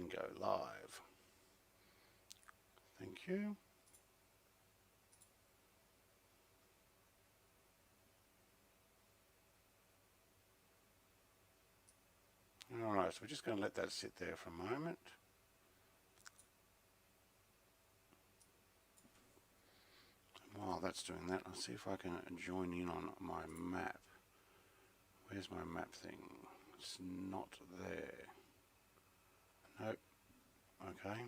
and go live. Thank you. Alright, so we're just going to let that sit there for a moment. While that's doing that, I'll see if I can join in on my map. Where's my map thing? It's not there. Nope. Okay.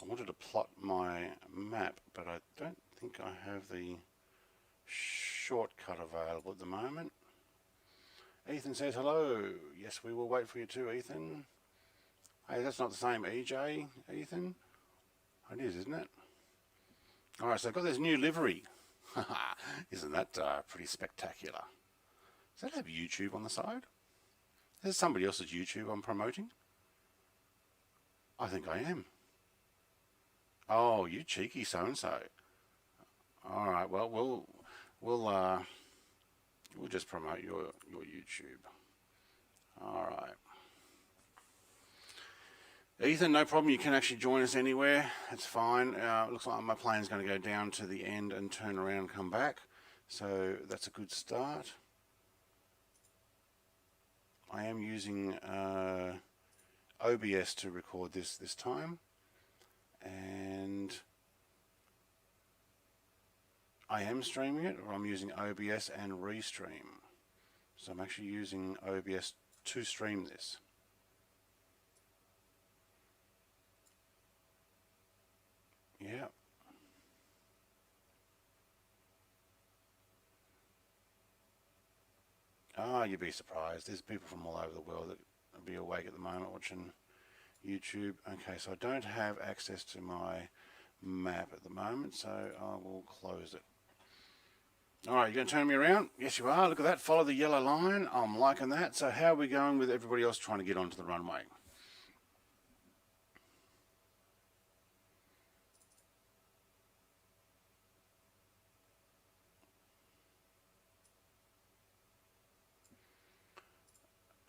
I wanted to plot my map, but I don't think I have the shortcut available at the moment. Ethan says hello. Yes, we will wait for you too, Ethan. Hey, that's not the same EJ, Ethan. It is, isn't it? Alright, so I've got this new livery. Isn't that pretty spectacular? Does that have YouTube on the side? Is somebody else's YouTube I'm promoting? I think I am. Oh, you cheeky so-and-so. Alright, well, we'll just promote your YouTube. Alright. Ethan, no problem. You can actually join us anywhere. It's fine. Looks like my plane's going to go down to the end and turn around and come back. So that's a good start. I am using OBS to record this time. And I am streaming it, or I'm using OBS and Restream. So I'm actually using OBS to stream this. Yeah. Ah, you'd be surprised. There's people from all over the world that will be awake at the moment watching YouTube. Okay, so I don't have access to my map at the moment, so I will close it. Alright, you're going to turn me around? Yes, you are. Look at that. Follow the yellow line. I'm liking that. So how are we going with everybody else trying to get onto the runway?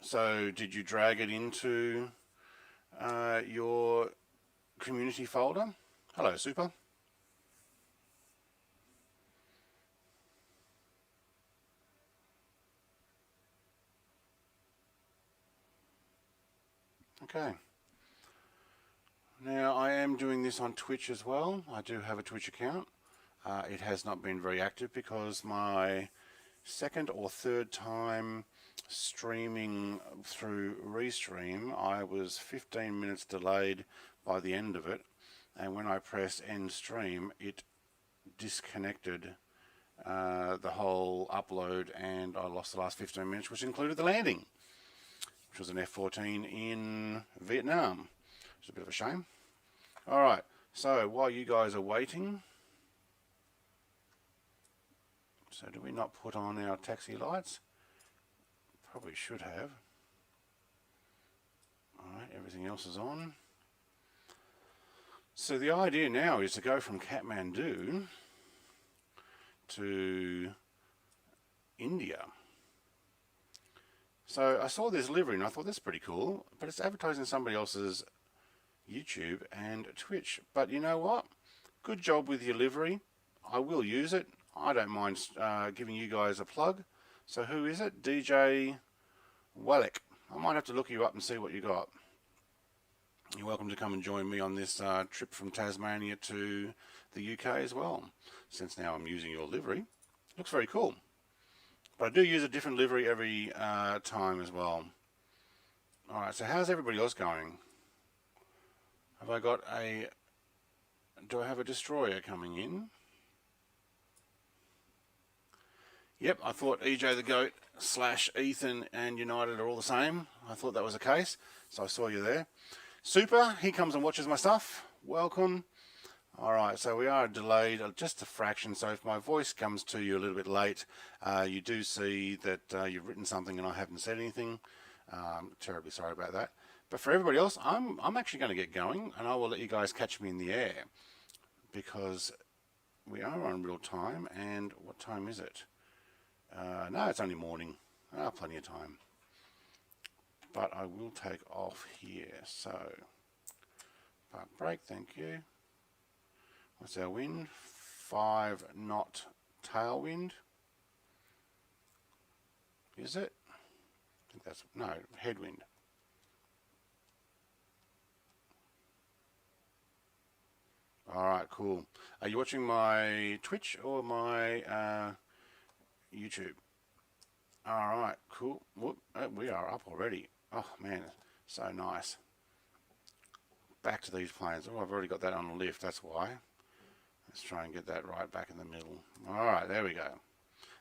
So did you drag it into your community folder? Hello, Super. Okay. Now I am doing this on Twitch as well. I do have a Twitch account. It has not been very active because my second or third time streaming through Restream, I was 15 minutes delayed by the end of it, and when I pressed end stream, it disconnected the whole upload, and I lost the last 15 minutes, which included the landing, which was an F-14 in Vietnam. It's a bit of a shame. Alright, so while you guys are waiting, so do we not put on our taxi lights? Probably should have. Alright, everything else is on. So the idea now is to go from Kathmandu to India. So I saw this livery and I thought that's pretty cool, but it's advertising somebody else's YouTube and Twitch. But you know what? Good job with your livery. I will use it. I don't mind giving you guys a plug. So who is it? DJ Wallach. I might have to look you up and see what you got. You're welcome to come and join me on this trip from Tasmania to the UK as well. Since now I'm using your livery. Looks very cool. But I do use a different livery every time as well. Alright, so how's everybody else going? Have I got a... Do I have a destroyer coming in? Yep, I thought EJ the Goat / Ethan and United are all the same. I thought that was the case, so I saw you there. Super, he comes and watches my stuff. Welcome. Alright, so we are delayed just a fraction, so if my voice comes to you a little bit late, you do see that you've written something and I haven't said anything. Terribly sorry about that. But for everybody else, I'm actually going to get going, and I will let you guys catch me in the air, because we are on real time. And what time is it? No, it's only morning. Plenty of time. but I will take off here. So, park brake, thank you. What's our wind? 5 knot tailwind. Is it? I think that's, no, headwind. Alright, cool. Are you watching my Twitch or my YouTube? Alright, cool. Whoop, we are up already. Oh man, so nice. Back to these planes. Oh, I've already got that on the lift, that's why. Let's try and get that right back in the middle. Alright, there we go.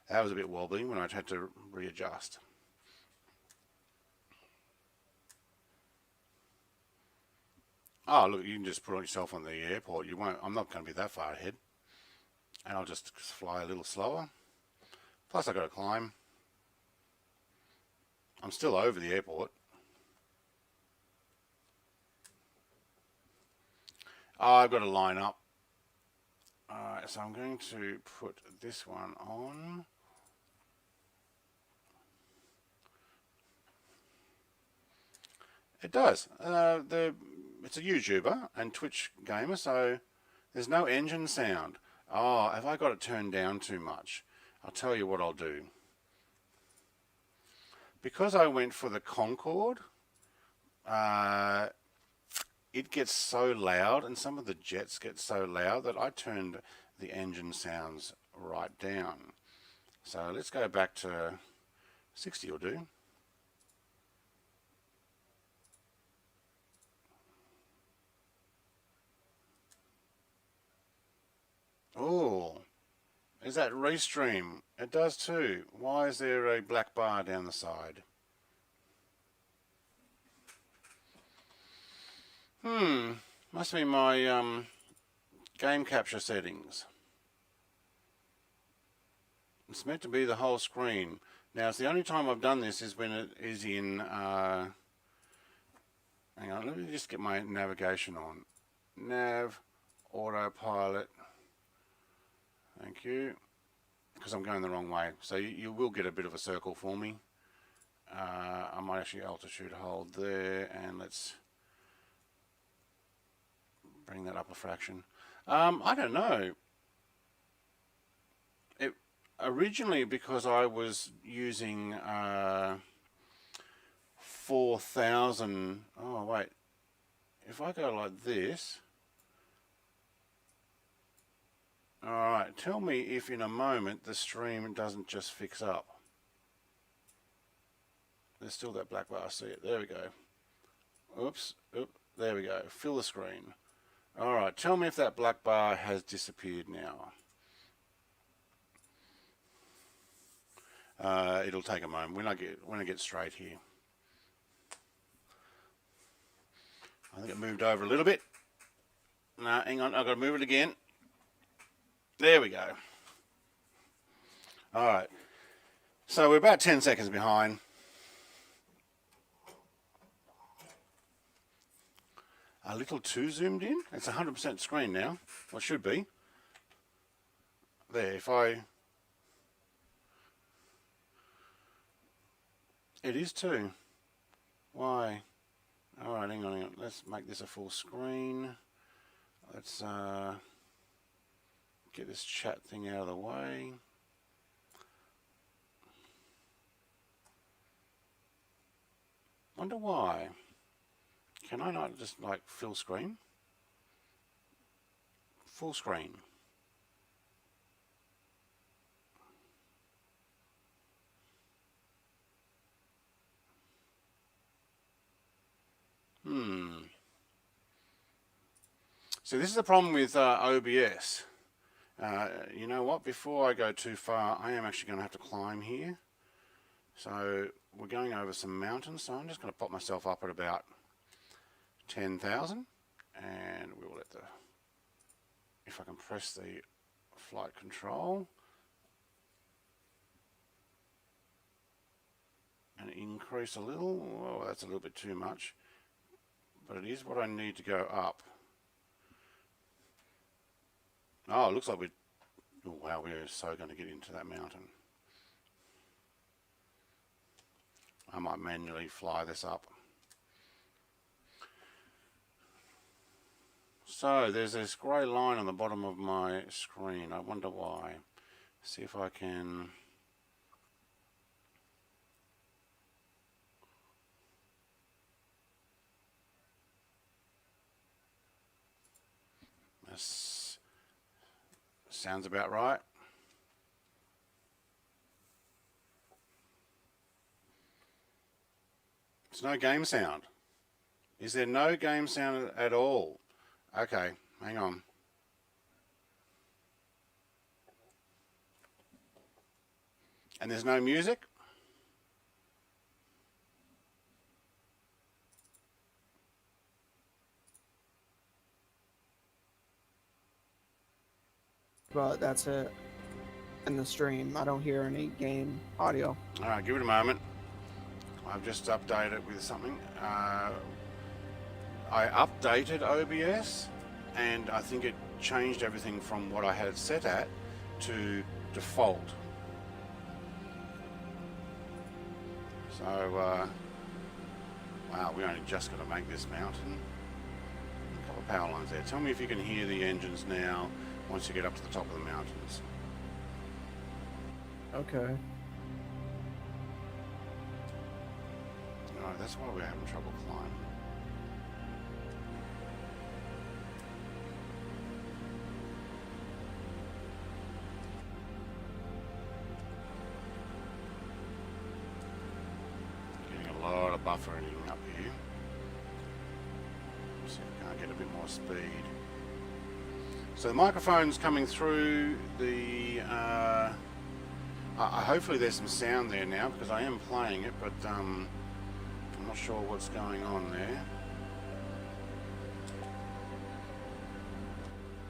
That was a bit wobbly when I had to readjust. Oh, look, you can just put yourself on the airport. You won't. I'm not going to be that far ahead. And I'll just fly a little slower. Plus, I've got to climb. I'm still over the airport. Oh, I've got to line up. Alright, so I'm going to put this one on. It does. It's a YouTuber and Twitch gamer, so there's no engine sound. Oh, have I got it turned down too much? I'll tell you what I'll do. Because I went for the Concorde, it gets so loud, and some of the jets get so loud that I turned the engine sounds right down. So let's go back to 60 will do. Oh, is that Restream? It does too. Why is there a black bar down the side? Must be my game capture settings. It's meant to be the whole screen. Now, it's the only time I've done this is when it is in... hang on, let me just get my navigation on. Nav, autopilot. Thank you. Because I'm going the wrong way. So you will get a bit of a circle for me. I might actually altitude hold there, and let's bring that up a fraction. I don't know. It originally, because I was using 4,000. Oh wait, if I go like this. Alright, tell me if in a moment the stream doesn't just fix up. There's still that black bar, see it, there we go. Oops, there we go, fill the screen. Alright, tell me if that black bar has disappeared now. It'll take a moment when I get straight here. I think it moved over a little bit. No, hang on, I've got to move it again. There we go. Alright, so we're about 10 seconds behind. A little too zoomed in. It's 100% screen now. Well, it should be. There, if I... It is too. Why? Alright, hang on. Let's make this a full screen. Let's get this chat thing out of the way. Wonder why. Can I not just like fill screen? Full screen. So this is the problem with OBS. You know what? Before I go too far, I am actually going to have to climb here. So we're going over some mountains. So I'm just going to pop myself up at about 10,000, and we'll let the, if I can press the flight control and increase a little. Oh, that's a little bit too much, but it is what I need to go up. Oh, it looks like oh wow, we're so going to get into that mountain. I might manually fly this up. So there's this grey line on the bottom of my screen. I wonder why. See if I can... This sounds about right. There's no game sound. Is there no game sound at all? Okay, hang on. And there's no music? But that's it. In the stream, I don't hear any game audio. All right, give it a moment. I've just updated it with something. I updated OBS, and I think it changed everything from what I had it set at to default. So, wow, we only just got to make this mountain. A couple of power lines there. Tell me if you can hear the engines now once you get up to the top of the mountains. Okay. No, that's why we're having trouble climbing. Getting a lot of buffering up here. So we can't get a bit more speed. So the microphone's coming through the... hopefully there's some sound there now because I am playing it, but I'm not sure what's going on there.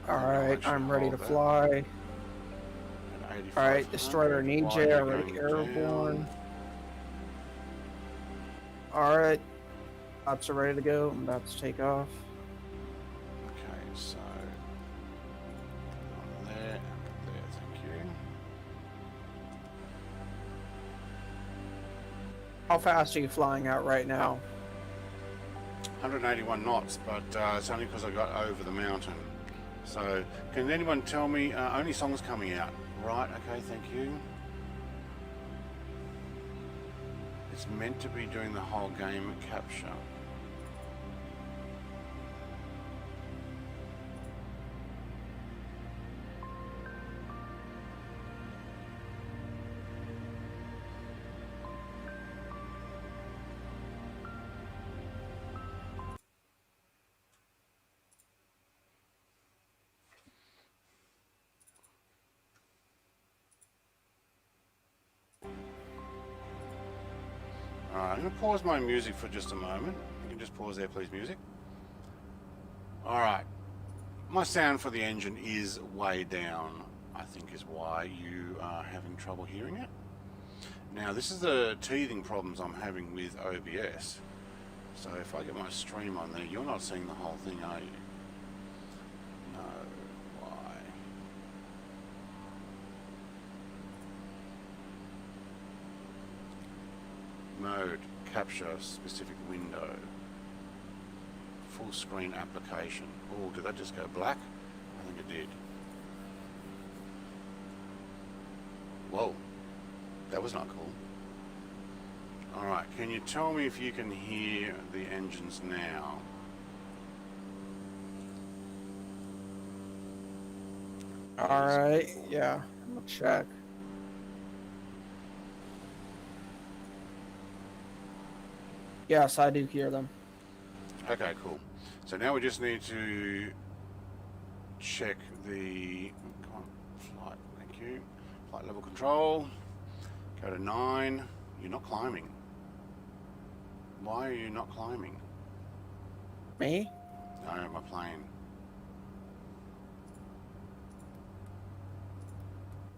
Alright, I'm ready to fly. Alright, Destroyer Ninja, already airborne. Alright, ops are ready to go. I'm about to take off. Okay, so on there, thank you. How fast are you flying out right now? 181 knots, but it's only because I got over the mountain. So, can anyone tell me, only songs coming out? Right, okay, thank you. It's meant to be doing the whole game capture. Alright, I'm going to pause my music for just a moment. You can just pause there, please, music. Alright, my sound for the engine is way down, I think is why you are having trouble hearing it. Now, this is the teething problems I'm having with OBS. So if I get my stream on there, you're not seeing the whole thing, are you? No, why? Mode, capture, specific window, full screen application. Oh, did that just go black? I think it did. Whoa, that was not cool. Alright, can you tell me if you can hear the engines now? Alright, yeah, I'll check. Yes, I do hear them. Okay, cool. So now we just need to check the flight, thank you. Flight level control. Go to 9. You're not climbing. Why are you not climbing? Me? No, my plane.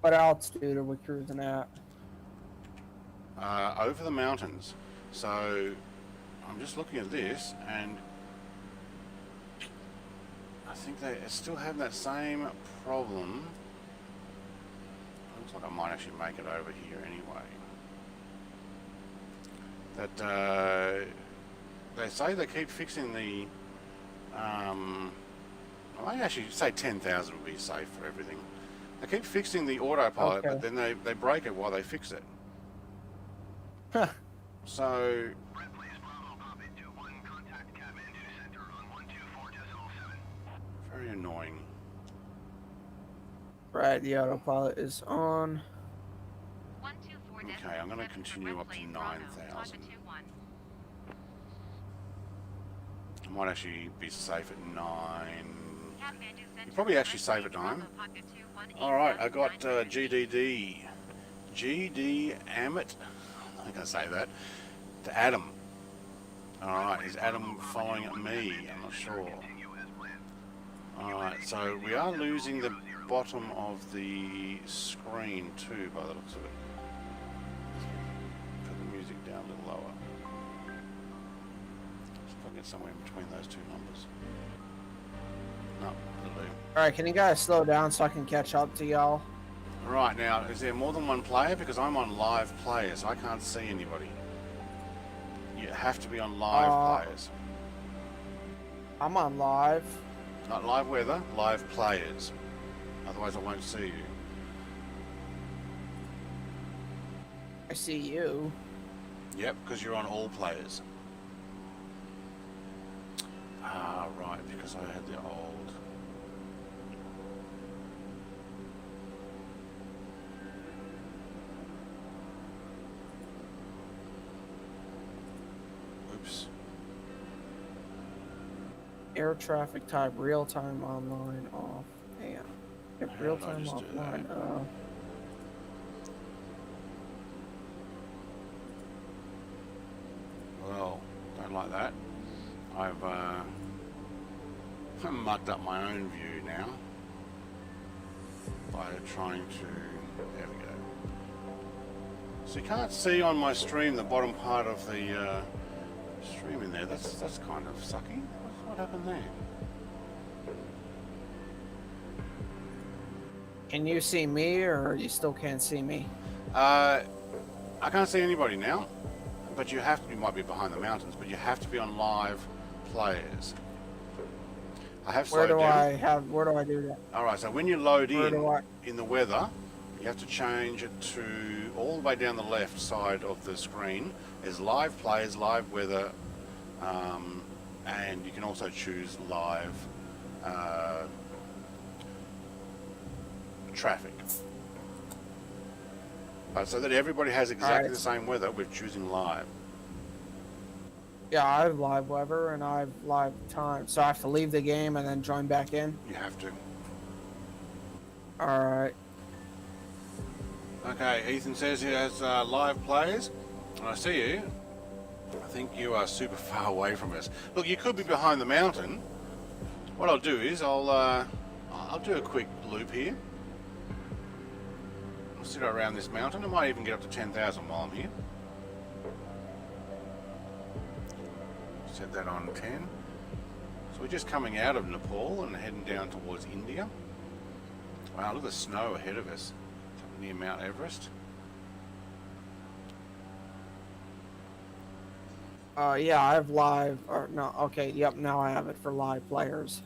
What altitude are we cruising at? Over the mountains. So I'm just looking at this, and I think they still have that same problem. Looks like I might actually make it over here anyway. that they say they keep fixing the. I actually say 10,000 would be safe for everything. They keep fixing the autopilot, Okay. but then they break it while they fix it. Huh. So. Very annoying. Right, the autopilot is on. Okay, I'm going to continue up to 9,000. I might actually be safe at 9. You're probably actually safe at 9. Alright, I got GD Amit. I'm going to say that. To Adam. Alright, is Adam following me? I'm not sure. Alright, so we are losing the bottom of the screen too, by the looks of it. Put the music down a little lower. See if I can get somewhere in between those two numbers. No, it'll do. Alright, can you guys slow down so I can catch up to y'all? Right, now, is there more than one player? Because I'm on live players, I can't see anybody. You have to be on live players. I'm on live. Not live weather, live players. Otherwise I won't see you. I see you. Yep, because you're on all players. Ah, right, because I had the old. Oops. Air traffic type, real time online off. Damn. Yep, How real did I time just do offline. that? Well, don't like that. I've mucked up my own view now by trying to. There we go. So you can't see on my stream the bottom part of the stream in there. That's kind of sucky. What happened there? Can you see me, or you still can't see me? I can't see anybody now, but you have to. You might be behind the mountains, but you have to be on live players. I have slowed down. Where do I do that? All right, so when you load Where do I? in the weather, you have to change it to all the way down the left side of the screen. There's live players, live weather, and you can also choose live traffic. So that everybody has exactly the same weather, we're choosing live. Yeah, I have live weather and I have live time. So I have to leave the game and then join back in? You have to. Alright. Okay, Ethan says he has live players. And I see you. I think you are super far away from us. Look, you could be behind the mountain. What I'll do is I'll do a quick loop here. I'll sit around this mountain. I might even get up to 10,000 while I'm here. Set that on 10. So we're just coming out of Nepal and heading down towards India. Wow, look at the snow ahead of us. Up near Mount Everest. Yeah, I have live, or no, okay, yep, now I have it for live players.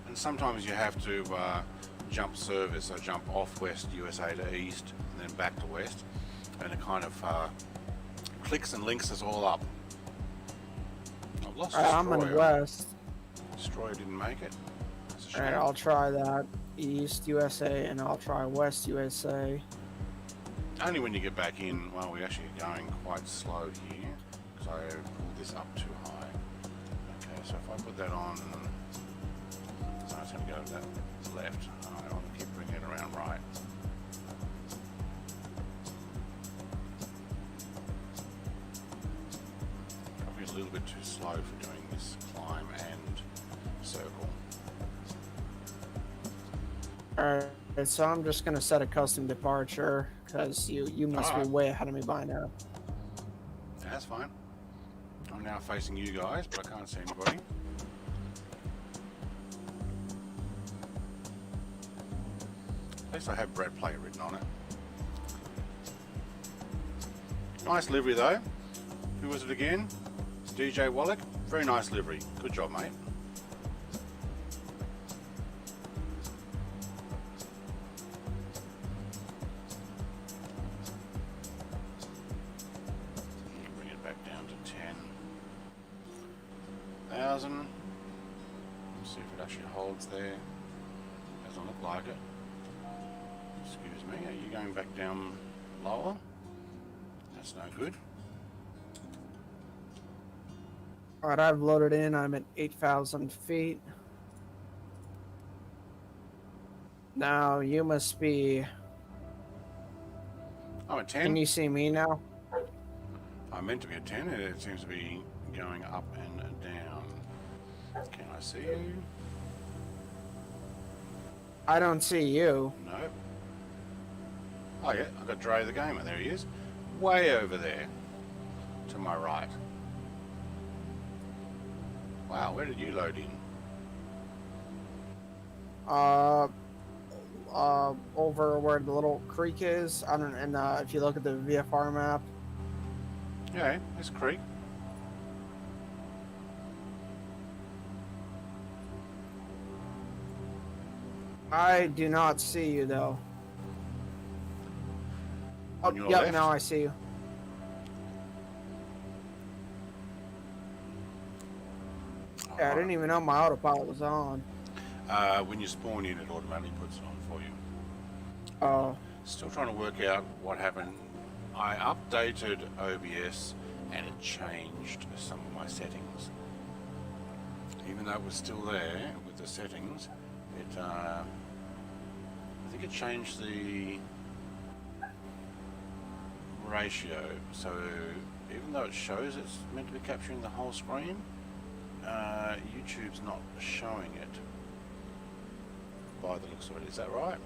And sometimes you have to jump service, so jump off West USA to East and then back to West. And it kind of clicks and links us all up. I've lost Destroyer. I'm in West. Destroyer didn't make it. That's a shame. Alright, I'll try that. East USA, and I'll try West USA. Only when you get back in. Well, we're actually going quite slow here because I pulled this up too high. Okay, so if I put that on, so it's going to go to that left. I want to keep bringing it around right. Probably a little bit too slow for doing this climb and circle. Alright, so I'm just gonna set a custom departure because you must be way ahead of me by now. That's fine. I'm now facing you guys, but I can't see anybody. At least I have Brad Play written on it. Nice livery though. Who was it again? It's DJ Wallach. Very nice livery. Good job, mate. Bring it back down to 10,000. See if it actually holds there. Doesn't look like it. Excuse me, are you going back down lower? That's no good. Alright, I've loaded in. I'm at 8,000 feet. Now, you must be... I'm at 10. Can you see me now? I'm meant to be at 10 and it seems to be going up and down. Can I see you? I don't see you. No. Oh yeah, I've got Dre the Gamer. There he is. Way over there. To my right. Wow, where did you load in? Over where the little creek is. I don't. And if you look at the VFR map. Yeah, this creek. I do not see you though. Oh, On your yep, left? now I see you. Yeah, I didn't even know my autopilot was on. When you spawn in, it automatically puts it on for you. Oh. Still trying to work out what happened. I updated OBS and it changed some of my settings. Even though it was still there with the settings, it I think it changed the ratio. So even though it shows it's meant to be capturing the whole screen, YouTube's not showing it by the looks of it. Is that right?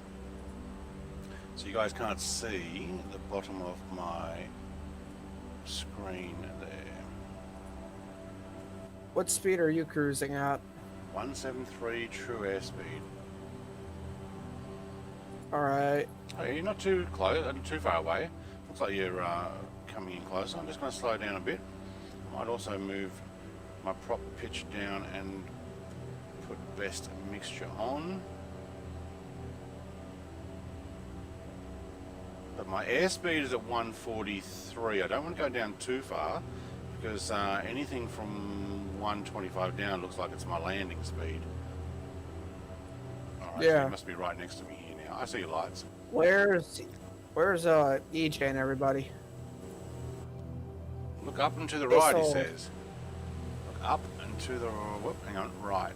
So you guys can't see the bottom of my screen there. What speed are you cruising at? 173 true airspeed. Alright. Oh, you're not too close, too far away. Looks like you're coming in closer. I'm just going to slow down a bit. I might also move my prop pitch down and put best mixture on. But my airspeed is at 143. I don't want to go down too far because anything from 125 down looks like it's my landing speed. Alright, Yeah. so you must be right next to me here now. I see your lights. Where's EJ and everybody? Look up and to the right, he So- says. Look up and to the... Whoop, hang on, right.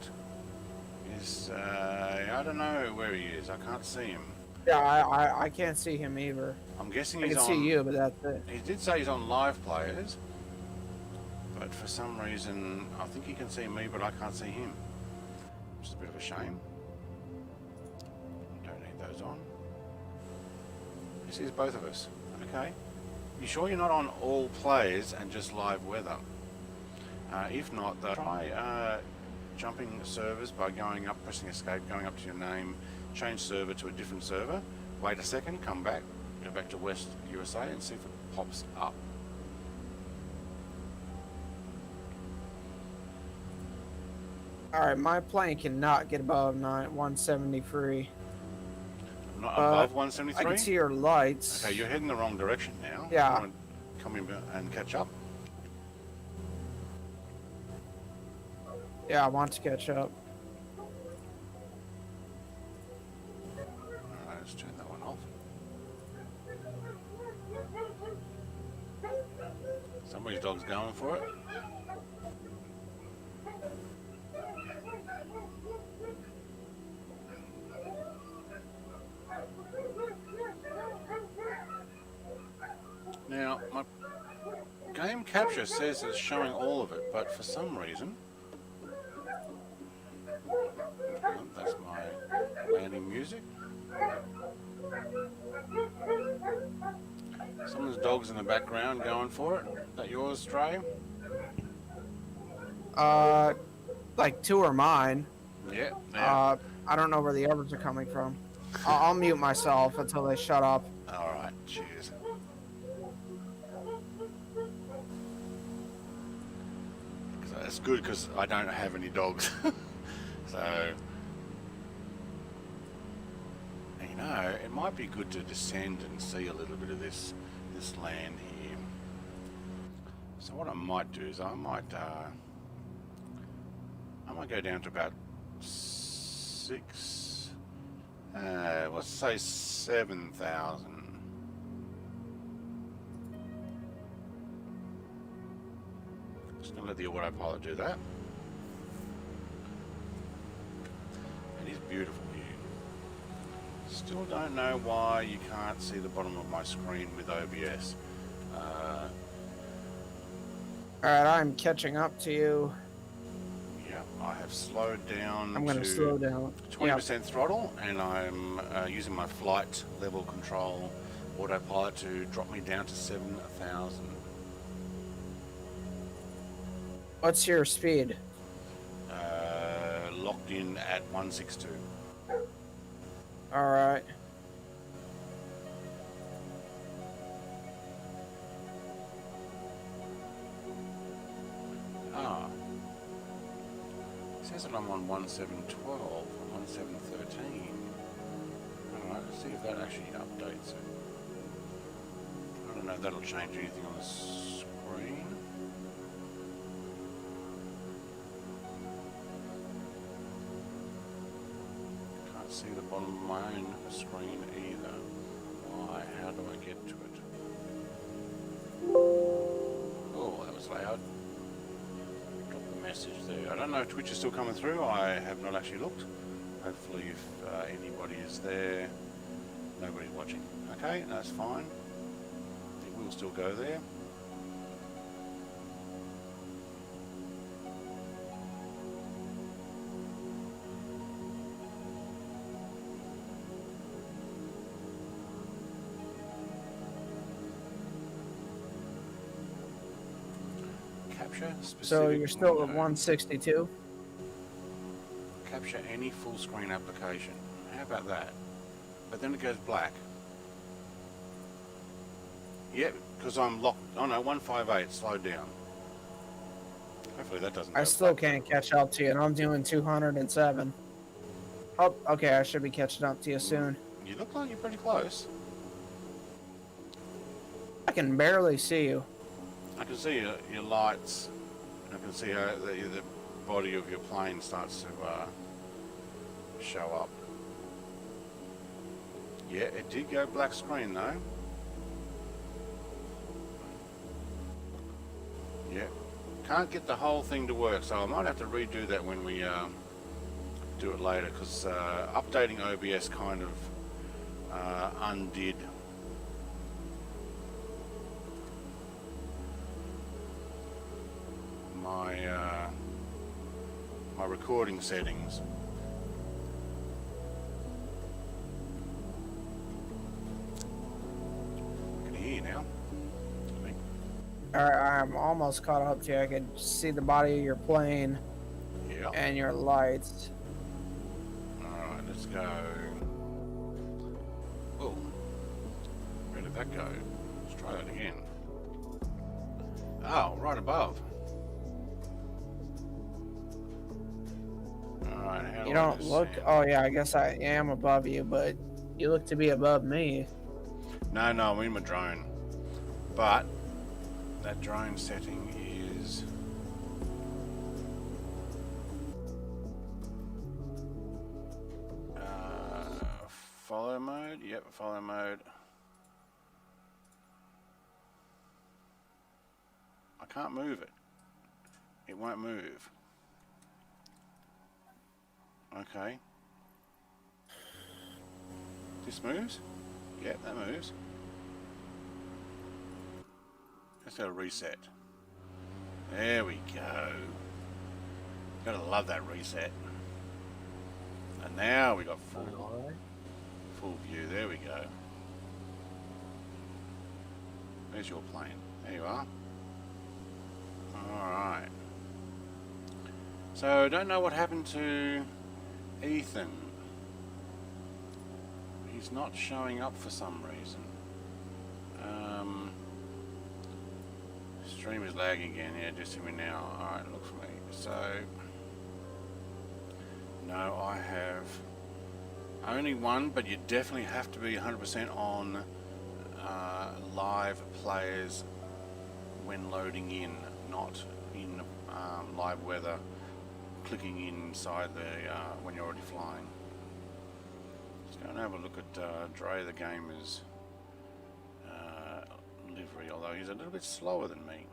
Is, I don't know where he is. I can't see him. Yeah, I can't see him either. I'm guessing I he's can on... see you, but that's it. He did say he's on live players. But for some reason, I think he can see me, but I can't see him. Which is a bit of a shame. Don't need those on. He sees both of us. Okay. You sure you're not on all players and just live weather? If not, try jumping servers by going up, pressing escape, going up to your name, change server to a different server. Wait a second, come back, go back to West USA and see if it pops up. Alright, my plane cannot get above 173. Not above 173? I can see your lights. Okay, you're heading the wrong direction now. Yeah. You want to come in and catch up? Yeah, I want to catch up. Alright, let's turn that one off. Somebody's dog's going for it. Now, my game capture says it's showing all of it, but for some reason... Oh, that's my landing music. Someone's dog's in the background going for it. Is that yours, Stray? Like two are mine. Yeah. Yeah. I don't know where the others are coming from. I'll mute myself until they shut up. Alright, cheers. So it's good because I don't have any dogs. So, you know, it might be good to descend and see a little bit of this land here. So what I might do is I might go down to about 6, let's say 7,000. Just gonna let the autopilot do that. It is beautiful here. Still don't know why you can't see the bottom of my screen with OBS. Alright, I'm catching up to you. Yeah, I have slowed down I'm going to slow down. 20% throttle, and I'm using my flight level control autopilot to drop me down to 7,000. What's your speed? Locked in at 162. Alright. Ah. It says that I'm on 1712 and 1713. Alright, let's see if that actually updates it. I don't know if that'll change anything on the screen. Can't see the bottom of my own screen either. Why? How do I get to it? Oh, that was loud. Message there. I don't know if Twitch is still coming through. I have not actually looked. Hopefully if anybody is there, nobody's watching. Okay, that's fine. It will still go there. So you're still at 162? Capture any full screen application. How about that? But then it goes black. Yep, because I'm locked. Oh no, 158, slowed down. Hopefully that doesn't. I still can't catch up to you, and I'm doing 207. Oh, okay, I should be catching up to you soon. You look like you're pretty close. I can barely see you. I can see your lights. I can see how the body of your plane starts to show up. Yeah, it did go black screen though. Yeah, can't get the whole thing to work, so I might have to redo that when we do it later, because updating OBS kind of undid my recording settings. I can hear you now. I think. Alright, I'm almost caught up to you. I can see the body of your plane and your lights. Alright, let's go. Oh, where did that go? Let's try that again. Oh, right above. Alright, how do You don't look... Oh, yeah, I guess I am above you, but you look to be above me. No, I'm in my drone. But that drone setting is... follow mode? Yep, follow mode. I can't move it. It won't move. Okay. This moves? Yep, that moves. Let's go to reset. There we go. Gotta love that reset. And now we got full view. There we go. There's your plane. There you are. Alright. So, don't know what happened to Ethan. He's not showing up for some reason. Stream is lagging again. Yeah, just hear me now. Alright, look for me. So, no, I have only one, but you definitely have to be 100% on live players when loading in, not in live weather, clicking inside the when you're already flying. Let's go and have a look at Dre the Gamer's livery, although he's a little bit slower than me.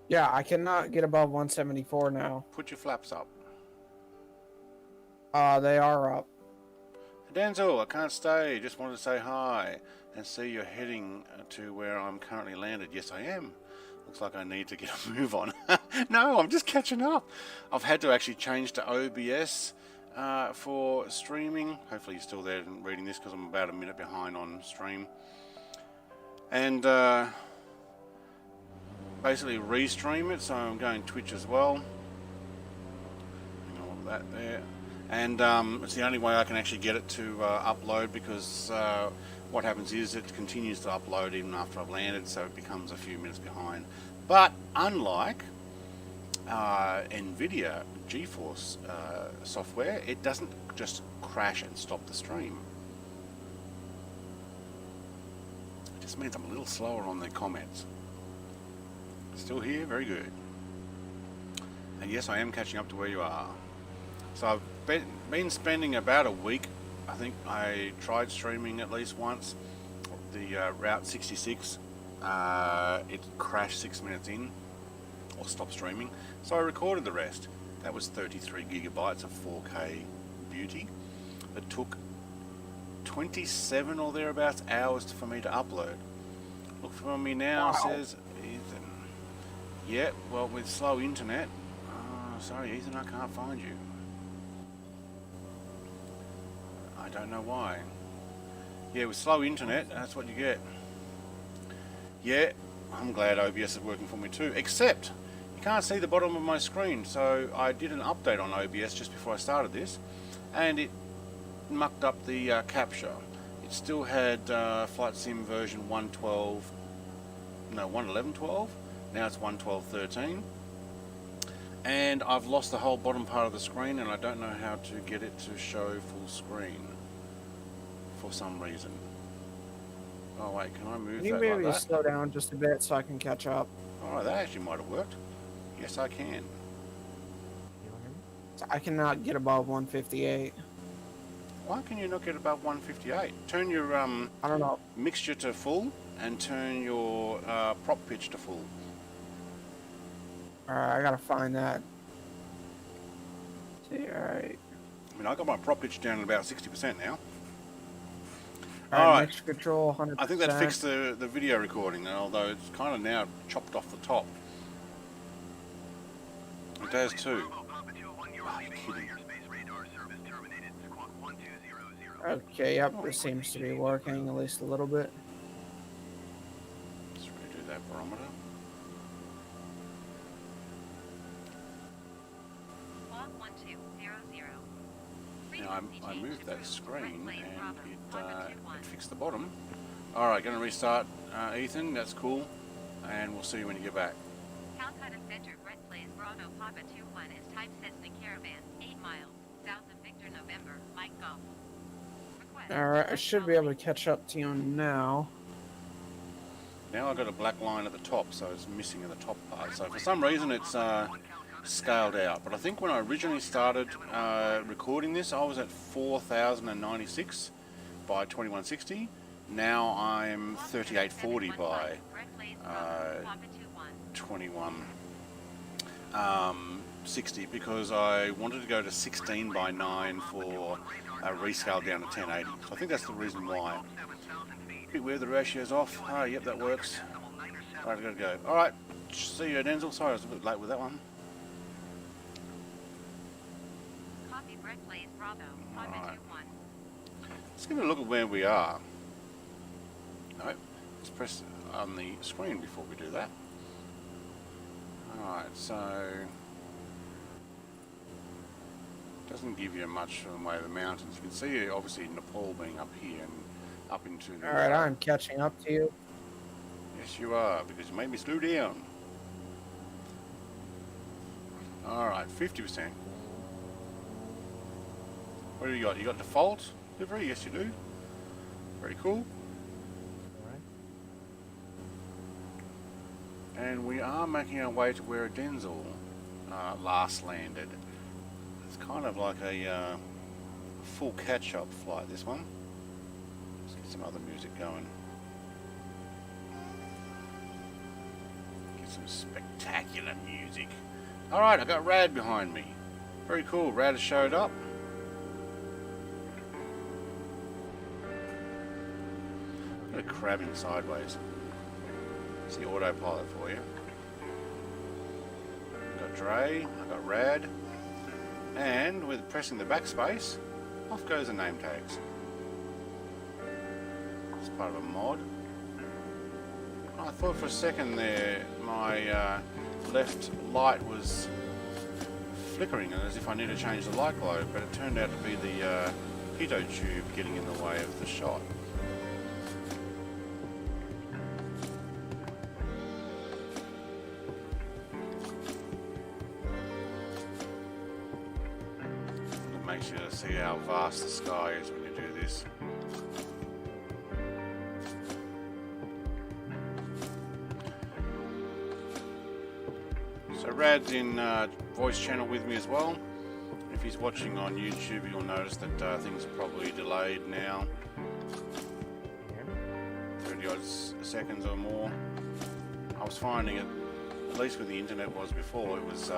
Yeah, I cannot get above 174 now. Put your flaps up. They are up. Denzel, I can't stay. Just wanted to say hi and see you're heading to where I'm currently landed. Yes, I am. Looks like I need to get a move on. No, I'm just catching up. I've had to actually change to OBS for streaming. Hopefully you're still there and reading this because I'm about a minute behind on stream. And basically restream it, so I'm going Twitch as well. All of that there. And it's the only way I can actually get it to upload, because what happens is it continues to upload even after I've landed, so it becomes a few minutes behind. But unlike Nvidia GeForce software, it doesn't just crash and stop the stream. It just means I'm a little slower on the comments. Still here? Very good. And yes, I am catching up to where you are. So I've been spending about a week. I think I tried streaming at least once. The Route 66, it crashed 6 minutes in, or stopped streaming. So I recorded the rest. That was 33 gigabytes of 4K beauty. It took 27 or thereabouts hours for me to upload. Look for me now, wow. Says Ethan. Yeah, well, with slow internet. Sorry, Ethan, I can't find you. I don't know why. Yeah, with slow internet, that's what you get. Yeah, I'm glad OBS is working for me too, except you can't see the bottom of my screen. So I did an update on OBS just before I started this, and it mucked up the capture. It still had Flight Sim version 111.12. Now it's 112.13. And I've lost the whole bottom part of the screen, and I don't know how to get it to show full screen for some reason. Oh wait, can I move Can you that maybe like that? slow down just a bit so I can catch up? Alright, that actually might have worked. Yes, I can. I cannot get above 158. Why can you not get above 158? Turn your I don't know. mixture to full, and turn your prop pitch to full. Alright, I gotta find that. See, alright. I mean, I got my prop pitch down at about 60% now. Alright, mixture control 100%. I think that fixed the video recording, although it's kind of now chopped off the top. It does too. Oh, you're kidding. Okay, yep, this seems to be working at least a little bit. Let's redo that barometer. Now I moved that screen and it fixed the bottom. Alright, going to restart Ethan, that's cool. And we'll see you when you get back. Calcutta Center, Brett Plays, Bravo, Papa 21 is typesetting caravan, 8 miles, south of Victor November, Mike Golf. Alright, I should be able to catch up to you now. Now I've got a black line at the top, so it's missing at the top part. So for some reason it's scaled out. But I think when I originally started recording this, I was at 4096 by 2160. Now I'm 3840 by 2160, because I wanted to go to 16 by 9 for a rescale down to 1080. So I think that's the reason why. Bit weird, the ratio's off. Oh, yep, that works. Alright, I gotta go. Alright, see you, Denzel. Sorry, I was a bit late with that one. Copy, Brett Plays, Bravo, Papa 21. Let's give a look at where we are. No, let's press on the screen before we do that. Alright, so doesn't give you much from the way of the mountains. You can see obviously Nepal being up here and up into the Alright, I'm catching up to you. Yes, you are, because you made me slow down. Alright, 50%. What do you got? You got default livery? Yes, you do. Very cool. And we are making our way to where Denzel last landed. It's kind of like a full catch-up flight, this one. Let's get some other music going. Get some spectacular music. Alright, I got Rad behind me. Very cool, Rad has showed up. Got a crabbing sideways. It's the autopilot for you. I've got Dre, I've got Rad, and with pressing the backspace, off goes the name tags. It's part of a mod. I thought for a second there my left light was flickering as if I need to change the light globe, but it turned out to be the pitot tube getting in the way of the shot. Makes you see how vast the sky is when you do this. So Rad's in voice channel with me as well. If he's watching on YouTube, you'll notice that things are probably delayed now. 30 odd seconds or more. I was finding it, at least with the internet was before, it was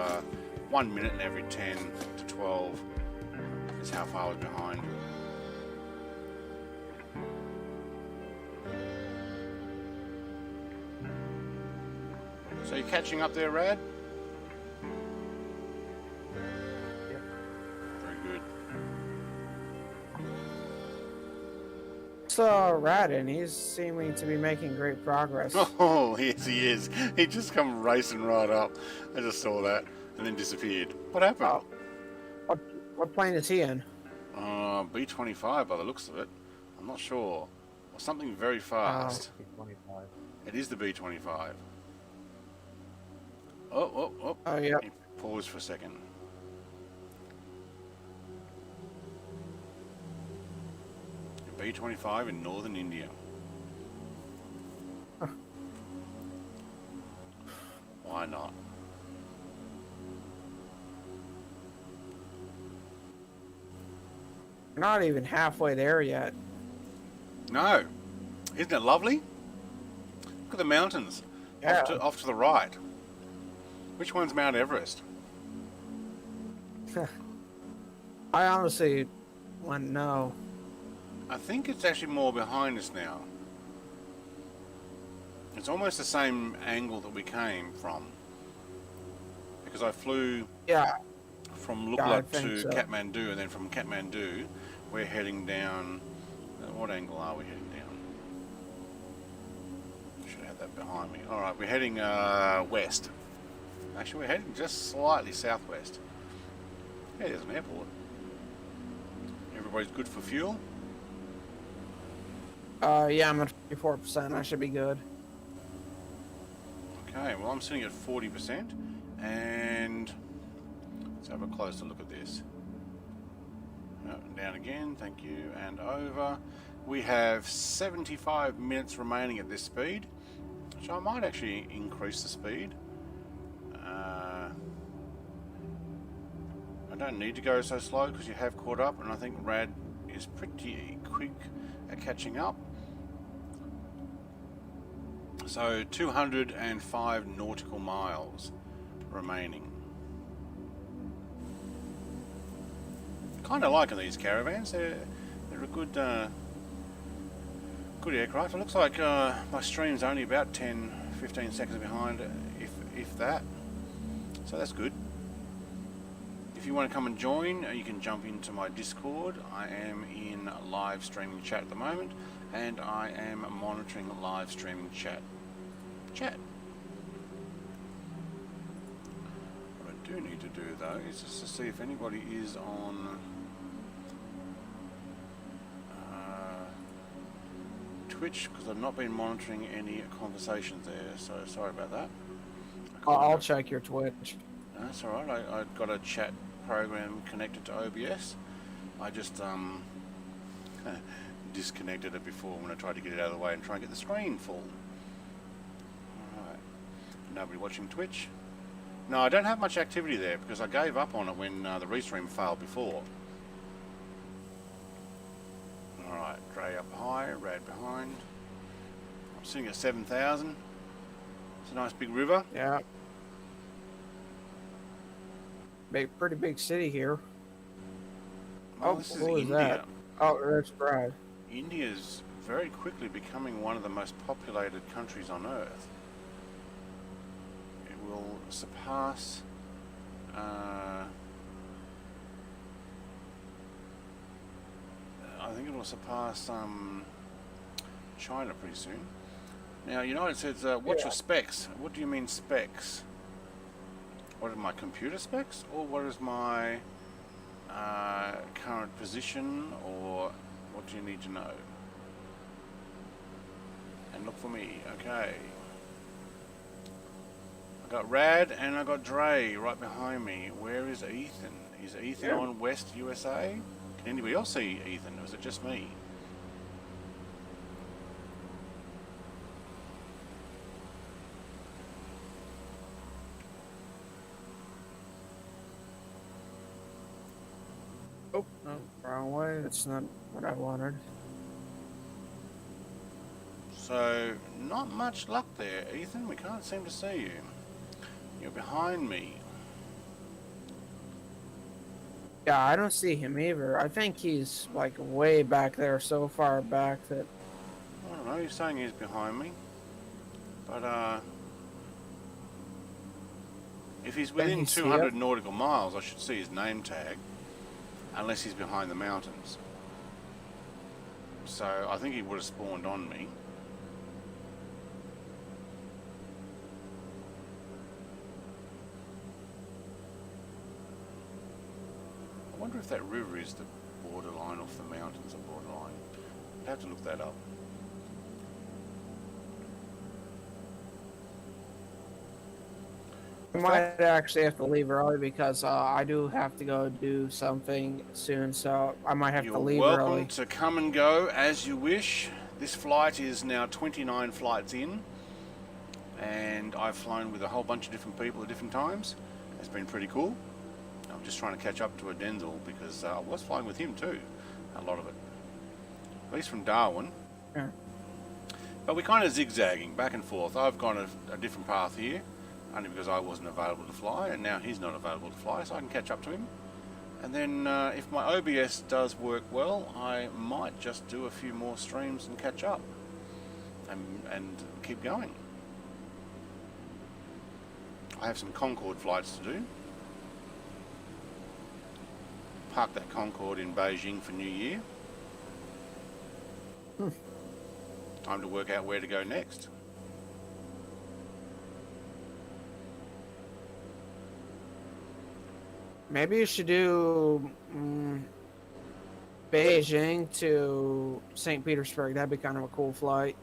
1 minute in every 10 to 12 is how far I was behind. So you're catching up there, Rad? Yep. Very good. So Rad, and he's seeming to be making great progress. Oh, yes he is. He just come racing right up. I just saw that and then disappeared. What happened? Oh. What plane is he in? B-25 by the looks of it. I'm not sure. Or something very fast. B25. It is the B-25. Oh. Oh, yeah. Pause for a second. B-25 in northern India. Huh. Why not? We're not even halfway there yet. No. Isn't it lovely? Look at the mountains. Yeah. Off to the right. Which one's Mount Everest? I honestly wouldn't know. I think it's actually more behind us now. It's almost the same angle that we came from. Because I flew Yeah. from Yeah, I Lukla think to so. Kathmandu, and then from Kathmandu we're heading down. What angle are we heading down? Should have that behind me. Alright, we're heading west. Actually, we're heading just slightly southwest. Yeah, there's an airport. Everybody's good for fuel? Yeah, I'm at 54%. I should be good. Okay, well I'm sitting at 40%, and let's have a closer look at this. Up and down again, thank you, and over. We have 75 minutes remaining at this speed, so I might actually increase the speed. I don't need to go so slow because you have caught up, and I think Rad is pretty quick at catching up. So 205 nautical miles remaining. Kind of liking these caravans. They're a good good aircraft. It looks like my stream's only about 10-15 seconds behind, if that. So that's good. If you want to come and join, you can jump into my Discord. I am in live streaming chat at the moment, and I am monitoring live streaming chat. What I do need to do though is just to see if anybody is on Twitch because I've not been monitoring any conversations there, so sorry about that. I'll check your Twitch. That's alright, I've got a chat program connected to OBS. I just disconnected it before when I tried to get it out of the way and try and get the screen full. Alright, nobody watching Twitch? No, I don't have much activity there because I gave up on it when the restream failed before. Alright, Dre up high, Rad behind. I'm sitting at 7,000. It's a nice big river. Yeah. Pretty big city here. Well, Oh, this is what was India. that? Oh, there's Brad. India's very quickly becoming one of the most populated countries on Earth. It will surpass I think it will surpass China pretty soon. Now, United says, what's your specs? What do you mean specs? What are my computer specs? Or what is my current position? Or what do you need to know? And look for me, okay. I got Rad and I got Dre right behind me. Where is Ethan? Is Ethan on West USA? Can anybody else see Ethan, or is it just me? Oh, no, wrong way. That's not what I wanted. So, not much luck there, Ethan. We can't seem to see you. You're behind me. Yeah, I don't see him either. I think he's like way back there, so far back that. I don't know, he's saying he's behind me. But, if he's within 200 nautical miles, I should see his name tag. Unless he's behind the mountains. So, I think he would have spawned on me. I wonder if that river is the borderline off the mountains or borderline. I'd have to look that up. I might actually have to leave early because I do have to go do something soon, so I might have to leave You're early. welcome to come and go as you wish. This flight is now 29 flights in, and I've flown with a whole bunch of different people at different times. It's been pretty cool. I'm just trying to catch up to a Denzel because I was flying with him too, a lot of it. At least from Darwin. Yeah. But we're kind of zigzagging back and forth. I've gone a different path here, only because I wasn't available to fly, and now he's not available to fly, so I can catch up to him. And then if my OBS does work well, I might just do a few more streams and catch up and keep going. I have some Concorde flights to do. Park that Concorde in Beijing for New Year. Time to work out where to go next. Maybe you should do Beijing to St. Petersburg. That'd be kind of a cool flight.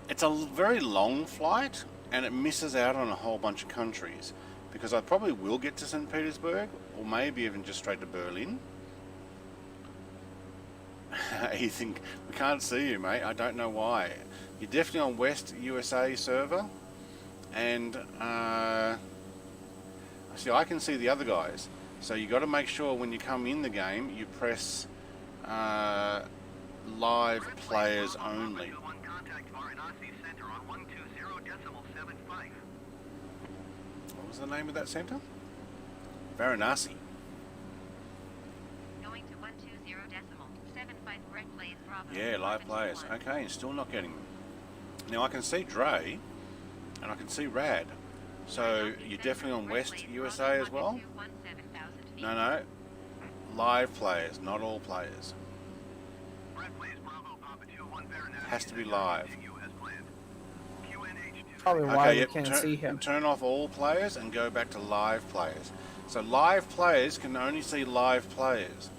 It's a very long flight, and it misses out on a whole bunch of countries. Because I probably will get to St. Petersburg, or maybe even just straight to Berlin. Ethan, we can't see you, mate. I don't know why. You're definitely on West USA server, and see, I can see the other guys. So you got to make sure when you come in the game, you press live players only. What was the name of that center? Varanasi. Going to 120.75 correct plays Bravo. Yeah, live players. Okay, and still not getting them. Now I can see Dre, and I can see Rad. So you're definitely on West USA as well? No. Live players, not all players. Has to be live. Probably why we yep, can't see him. Turn off all players and go back to live players. So live players can only see live players,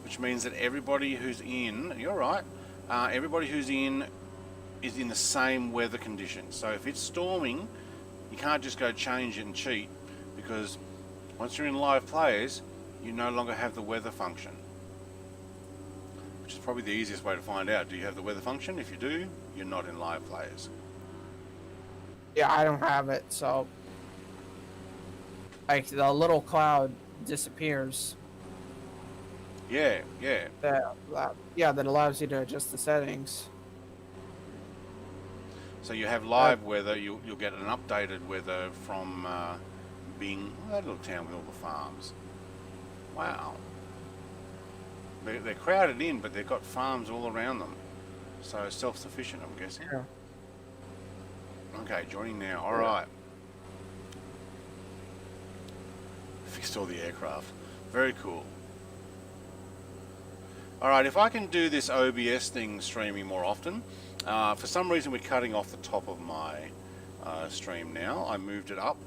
which means that everybody who's in, you're right, everybody who's in is in the same weather conditions. So if it's storming, you can't just go change it and cheat, because once you're in live players, you no longer have the weather function. Which is probably the easiest way to find out. Do you have the weather function? If you do, you're not in live players. Yeah, I don't have it, so like the little cloud disappears. Yeah, yeah. That allows you to adjust the settings. So you have live weather, you'll get an updated weather from Bing, that little town with all the farms. Wow. They're crowded in, but they've got farms all around them. So self-sufficient, I'm guessing. Yeah. Okay, joining now. All right. Fixed all the aircraft. Very cool. All right, if I can do this OBS thing streaming more often, for some reason we're cutting off the top of my stream now. I moved it up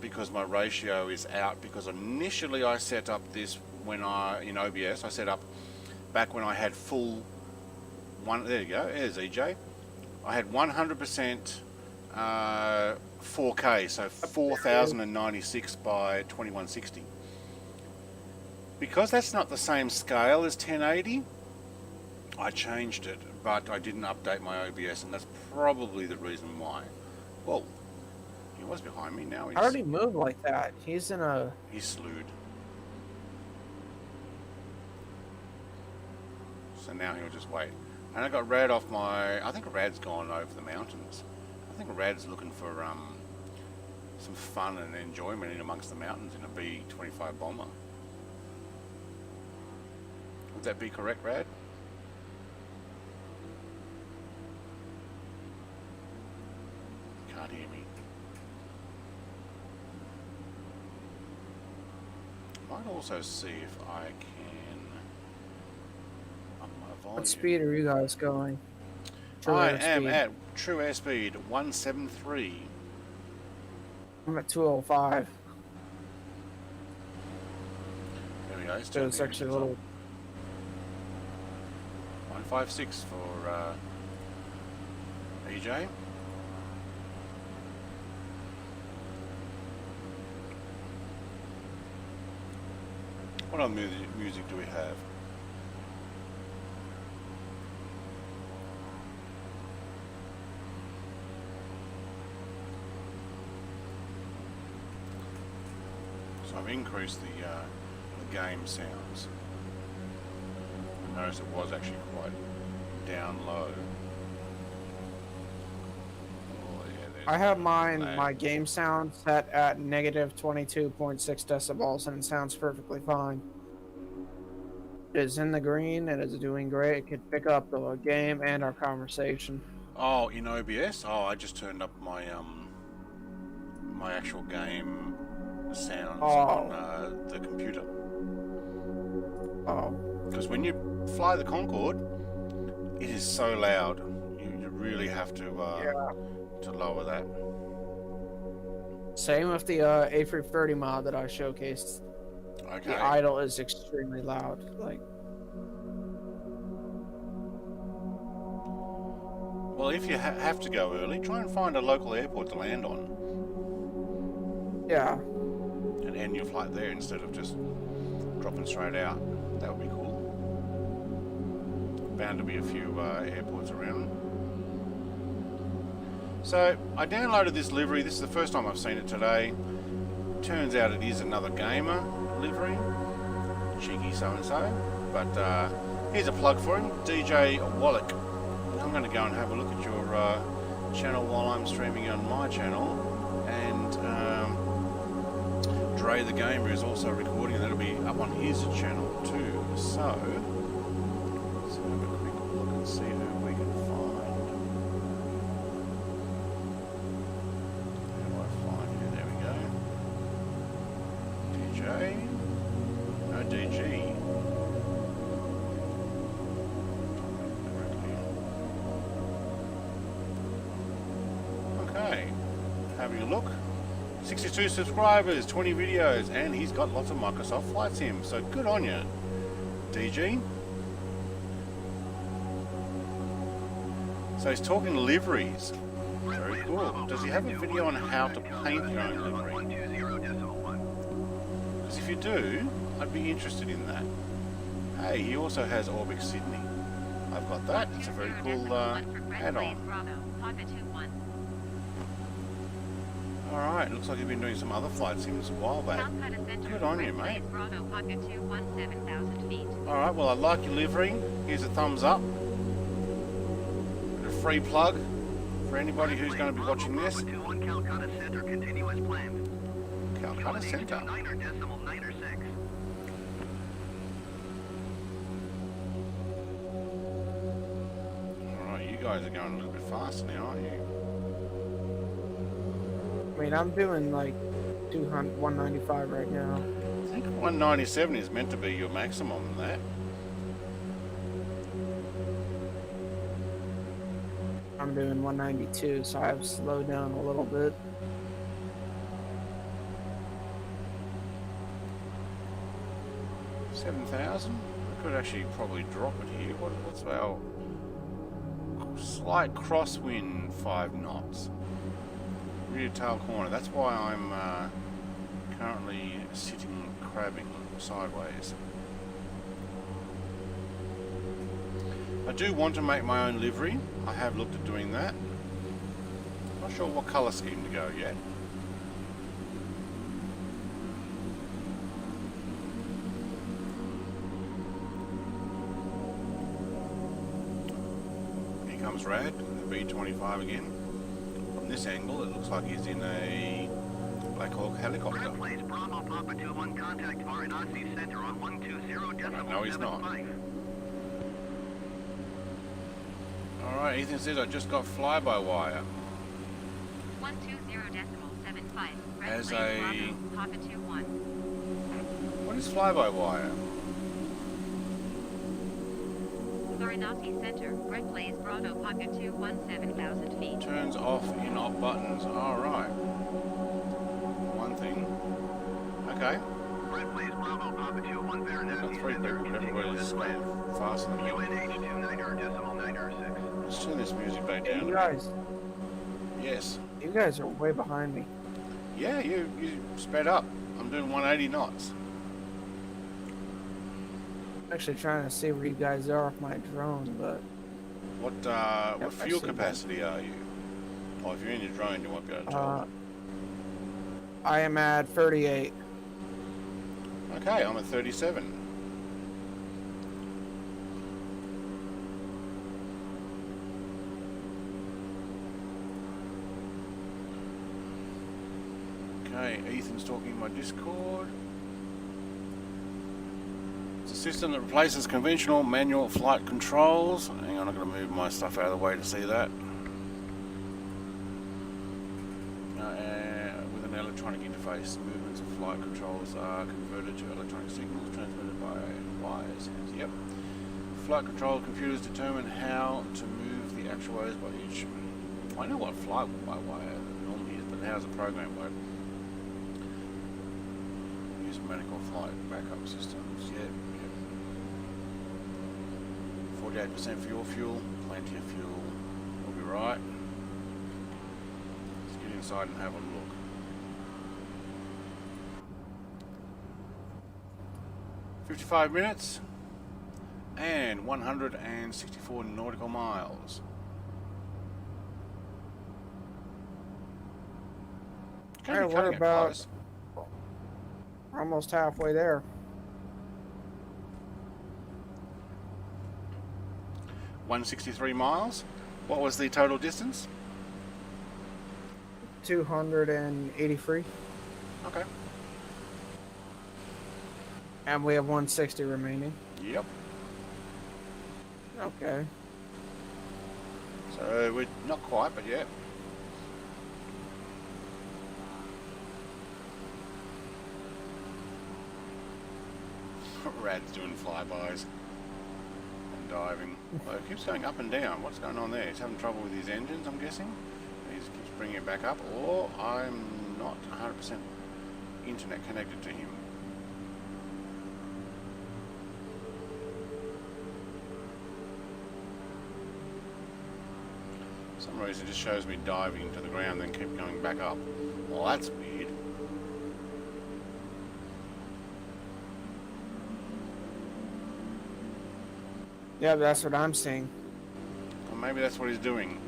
because my ratio is out, because initially I set up this when in OBS, I set up back when I had full there you go, there's EJ. I had 100% 4K, so 4096 by 2160. Because that's not the same scale as 1080, I changed it, but I didn't update my OBS, and that's probably the reason why. Whoa, he was behind me, now he's... I already moved like that. He's in a... He's slewed. So now he'll just wait. And I got Rad off my... I think Rad's gone over the mountains. I think Rad's looking for some fun and enjoyment in amongst the mountains in a B-25 bomber. Would that be correct, Rad? Can't hear me. Might also see if I can up my volume. What speed are you guys going? True I airspeed. am at true airspeed 173. I'm at 205. There we go. So it's actually a little... 156 for EJ. What other music do we have? So I've increased the game sounds. I noticed it was actually quite down low. Oh, yeah, I have my game sound set at negative 22.6 decibels, and it sounds perfectly fine. It is in the green. It is doing great. It could pick up the game and our conversation. Oh, in OBS? Oh, I just turned up my my actual game sounds on the computer. Oh. Because when you fly the Concorde, it is so loud. You really have to lower that. Same with the A330 mod that I showcased. Okay. The idle is extremely loud. Like, well, if you have to go early, try and find a local airport to land on. yeah. And end your flight there instead of just dropping straight out. That would be cool. Bound to be a few airports around. So I downloaded this livery. This is the first time I've seen it today. Turns out it is another gamer livery. Cheeky so-and-so. But here's a plug for him. DJ Wallach. I'm going to go and have a look at your channel while I'm streaming on my channel. And Dre the Gamer is also recording, and that'll be up on his channel too. So let's have a quick look and see who we can find. How do I find you? There we go. DJ. No, DG. Okay. Having a look. 62 subscribers, 20 videos, and he's got lots of Microsoft Flight Sim, so good on you, DG. So he's talking liveries. Very cool. Does he have a video on how to paint your own livery? Because if you do, I'd be interested in that. Hey, he also has Orbix Sydney. I've got that. It's a very cool add-on. Alright, looks like you've been doing some other flight sims a while back. Good on you, mate. Alright, well I like your livery. Here's a thumbs up. A free plug for anybody who's going to be watching this. Calcutta Centre. Alright, you guys are going a little bit faster now, aren't you? I mean, I'm doing like 195 right now. I think 197 is meant to be your maximum in that. I'm doing 192, so I've slowed down a little bit. $7,000? I could actually probably drop it here. What's our slight crosswind? 5 knots. Rear tail corner. That's why I'm currently sitting crabbing sideways. I do want to make my own livery. I have looked at doing that. Not sure what colour scheme to go yet. Here comes Rad, the B-25 again. From this angle, it looks like he's in a Black Hawk helicopter. No, he's not. Alright, Ethan says I just got fly-by-wire. 120.75. As a... Papa 21. What is fly-by-wire? Varanasi Center, Red Blaze Bravo Pocket 217,000 feet. Turns off in off buttons. Alright. One thing. Okay. Red Blaze Bravo Papa 21 Varanasi Got 3 people, but everybody's going faster than me. Let's turn this music back down. You guys, Yes. you guys are way behind me. Yeah, you sped up. I'm doing 180 knots. I'm actually trying to see where you guys are off my drone, but What Yep, what I fuel see that. capacity are you? Well, if you're in your drone, you won't be able to tell. I am at 38. Okay, I'm at 37. Okay, Ethan's talking in my Discord. It's a system that replaces conventional manual flight controls. Hang on, I'm going to move my stuff out of the way to see that. With an electronic interface, movements of flight controls are converted to electronic signals transmitted by wires. Yep. Flight control computers determine how to move the actuators by each. I know what fly-by-wire normally is, but how does the program work? Use medical flight backup systems. Yep. 48% for your fuel, plenty of fuel. We'll be right. Let's get inside and have a look. $55 minutes and 164 nautical miles. Hey, what about? We're almost halfway there. 163 miles. What was the total distance? 283. Okay. And we have 160 remaining. Yep. Okay. So we're not quite, but yeah. Rad's doing flybys and diving. Well, it keeps going up and down. What's going on there? He's having trouble with his engines, I'm guessing. He just keeps bringing it back up, or I'm not 100% internet connected to him. For some reason it just shows me diving into the ground, then keep going back up. Well, that's weird. Yeah, that's what I'm seeing. Well, maybe that's what he's doing.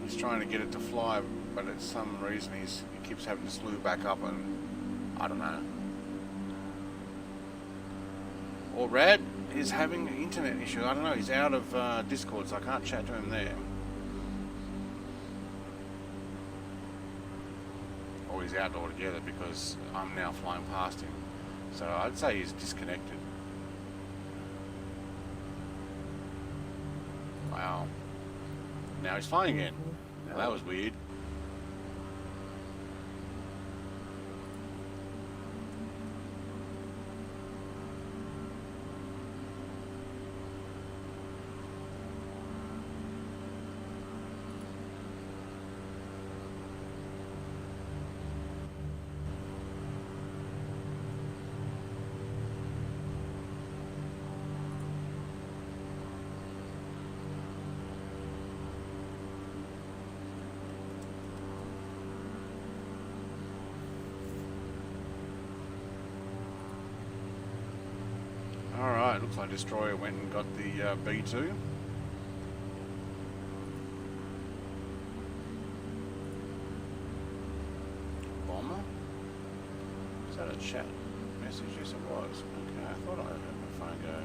He's trying to get it to fly, but for some reason he keeps having to slew back up, and I don't know. Or Rad is having an internet issue. I don't know. He's out of Discord, so I can't chat to him there. Or he's out altogether because I'm now flying past him. So I'd say he's disconnected. Wow. Now he's flying again. Now that was weird. Alright, looks like Destroyer went and got the B2. Bomber? Is that a chat message? Yes, it was. Okay, I thought I heard my phone go.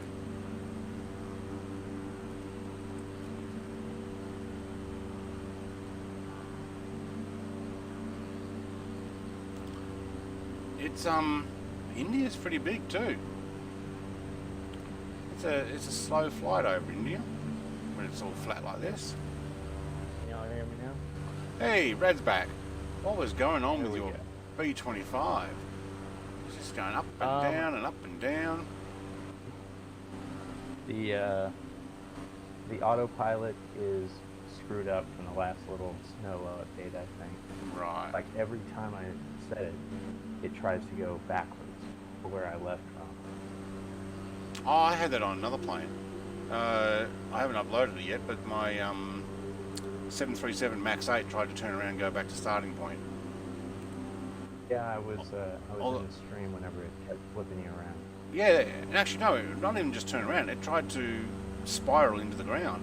It's, India's pretty big too. It's a slow flight over India when it's all flat like this. Can y'all hear me now? Hey, Rad's back. What was going on There with we your B25? It's just going up and down and up and down. The autopilot is screwed up from the last little snow update, I think. Right. Like every time I set it, it tries to go backwards to where I left from. Oh, I had that on another plane. I haven't uploaded it yet, but my 737 MAX 8 tried to turn around and go back to starting point. Yeah, I was in the stream whenever it kept flipping you around. Yeah, and actually no, not even just turn around. It tried to spiral into the ground.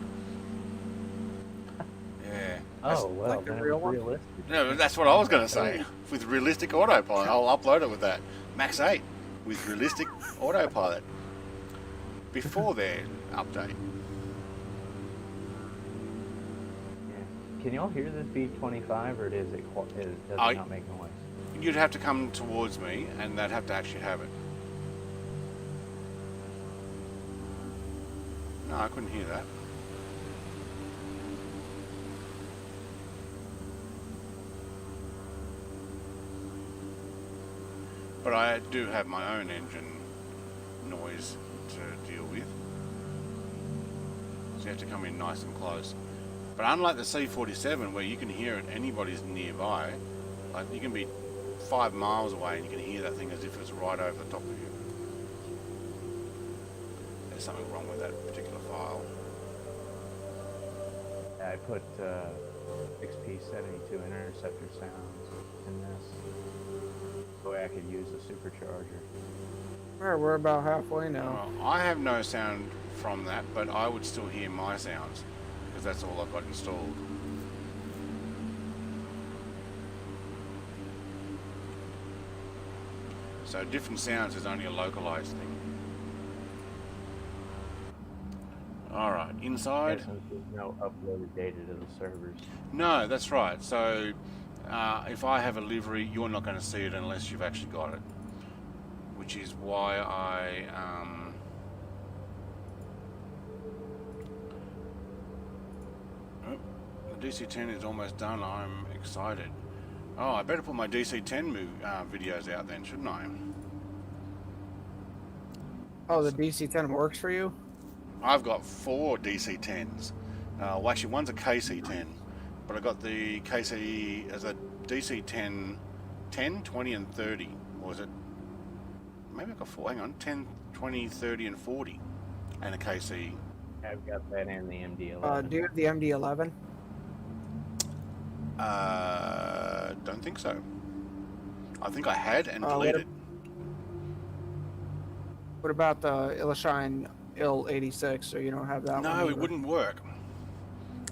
Yeah. Oh, well, like the then real it was one? realistic. No, that's what I was going to say. With realistic autopilot, I'll upload it with that. MAX 8 with realistic autopilot. Before their update. Yeah. Can y'all hear this B25, or does it not make noise? You'd have to come towards me, and they'd have to actually have it. No, I couldn't hear that. But I do have my own engine noise to deal with. So you have to come in nice and close. But unlike the C47, where you can hear it, anybody's nearby, like you can be 5 miles away and you can hear that thing as if it's right over the top of you. There's something wrong with that particular file. Yeah, I put XP72 interceptor sounds in this. So I could use a supercharger. Alright, we're about halfway now. Well, I have no sound from that, but I would still hear my sounds, because that's all I've got installed. So different sounds is only a localized thing. Alright, inside. Yeah, since there's no uploaded data to the servers. No, that's right. So if I have a livery, you're not going to see it unless you've actually got it. Which is why I the DC-10 is almost done. I'm excited. Oh, I better put my DC-10 videos out then, shouldn't I? Oh, the DC-10 works for you? I've got 4 DC-10s. Well, actually, one's a KC-10, but I got the KC as a DC-10, 10, 20, and 30. Or was it? Maybe I got 4. Hang on, 10, 20, 30, and 40, and a KC. I've got that and the MD11. Do you have the MD-11? Don't think so. I think I had and What deleted. What about the Illshine IL86? So you don't have that one? No, it either? wouldn't work.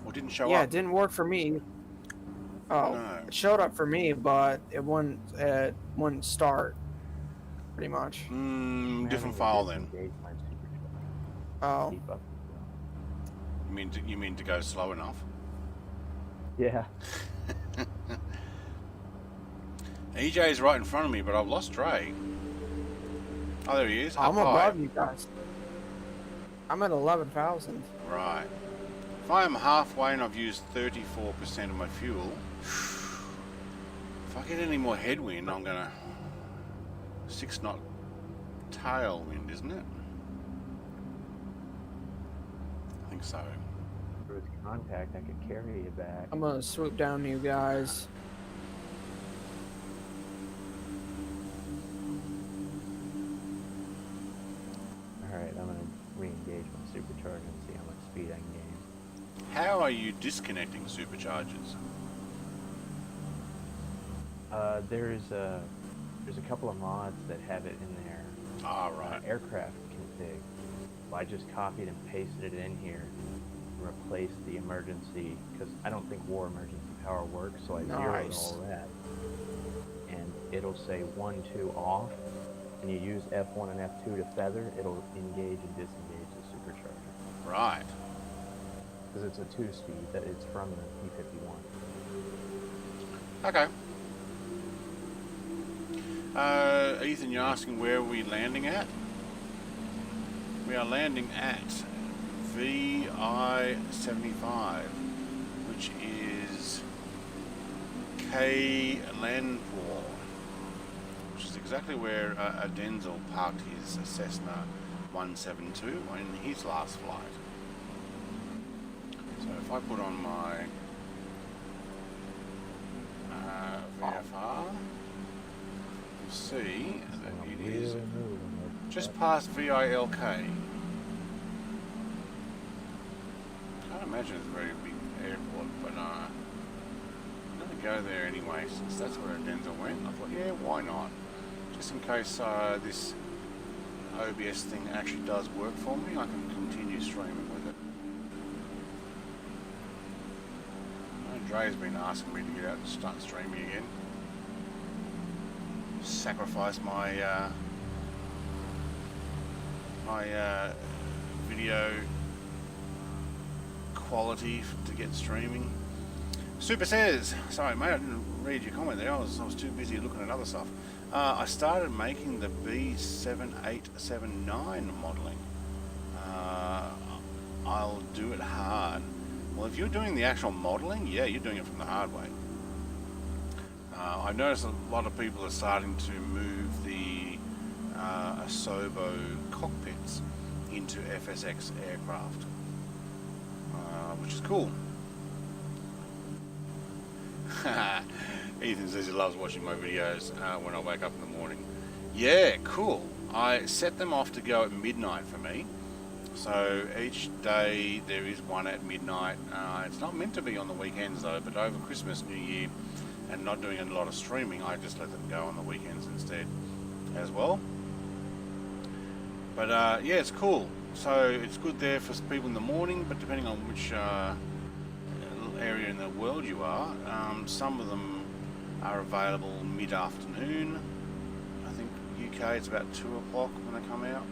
Or didn't show Yeah, up. it didn't work for me. Oh, No. it showed up for me, but it wouldn't start. Pretty much. I'm Different having to file then. disengage my supercharger. Oh, Keep up. You mean to go slow enough? Yeah. EJ's right in front of me, but I've lost Dre. Oh, there he is. I'm Up high. above you guys. I'm at 11,000. Right. If I am halfway and I've used 34% of my fuel, if I get any more headwind, I'm gonna 6 knot tailwind, isn't it? I think so. With contact, I could carry you back. I'm gonna swoop down to you guys. Alright, I'm gonna re-engage my supercharger and see how much speed I can gain. How are you disconnecting superchargers? There's a couple of mods that have it in their Right. aircraft config. So I just copied and pasted it in here and replaced the emergency, because I don't think war emergency power works, so I zeroed Nice. all that. And it'll say 1, 2 off, and you use F1 and F2 to feather, it'll engage and disengage the supercharger. Right. Because it's a 2-speed, that it's from the P-51. Okay. Ethan, you're asking where are we landing at? We are landing at VI-75, which is Kalyanpur, which is exactly where Denzel parked his Cessna 172 in his last flight. So if I put on my VFR, you'll see that it is just past VILK. Can't imagine it's a very big airport, but I'm going to go there anyway since that's where Denzel went. I thought, yeah, why not? Just in case this OBS thing actually does work for me, I can continue streaming with it. Dre's been asking me to get out and start streaming again. Sacrifice my video quality to get streaming. Super says, sorry mate, I didn't read your comment there. I was too busy looking at other stuff. I started making the B7879 modelling. I'll do it hard. Well, if you're doing the actual modelling, yeah, you're doing it from the hard way. I've noticed a lot of people are starting to move the Asobo cockpits into FSX aircraft, which is cool. Ethan says he loves watching my videos when I wake up in the morning. Yeah, cool. I set them off to go at midnight for me. So each day there is one at midnight. It's not meant to be on the weekends though, but over Christmas, New Year, and not doing a lot of streaming, I just let them go on the weekends instead as well. But yeah, it's cool. So it's good there for people in the morning, but depending on which area in the world you are, some of them are available mid-afternoon. I think UK it's about 2 o'clock when they come out.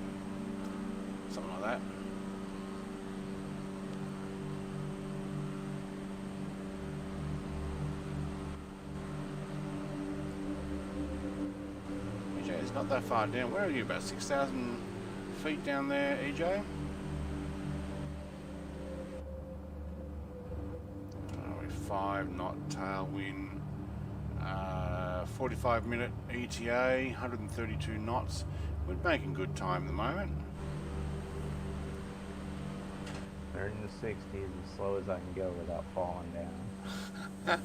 Something like that. EJ, it's not that far down. Where are you? About 6,000 feet down there, EJ? 5 knot tailwind. 45-minute ETA, 132 knots. We're making good time at the moment. They're in the 60s as slow as I can go without falling down.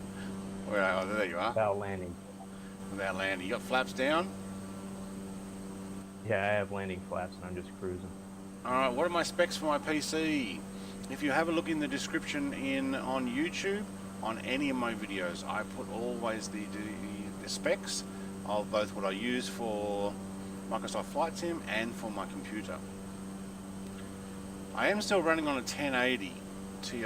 Oh, there you are. Without landing. Without landing. You got flaps down? Yeah, I have landing flaps and I'm just cruising. Alright, what are my specs for my PC? If you have a look in the description on YouTube, on any of my videos. I put always the specs of both what I use for Microsoft Flight Sim and for my computer. I am still running on a 1080 Ti,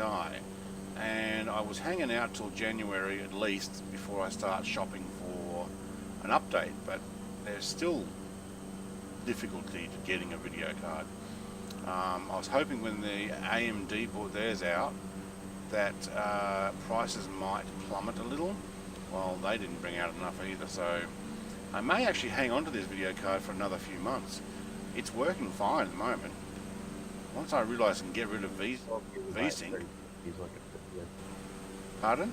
and I was hanging out till January at least before I start shopping for an update, but there's still difficulty to getting a video card. I was hoping when the AMD brought theirs out that prices might plummet a little. Well, they didn't bring out enough either, so I may actually hang on to this video card for another few months. It's working fine at the moment. Once I realise I can get rid of VSync. He's looking pretty good. Pardon?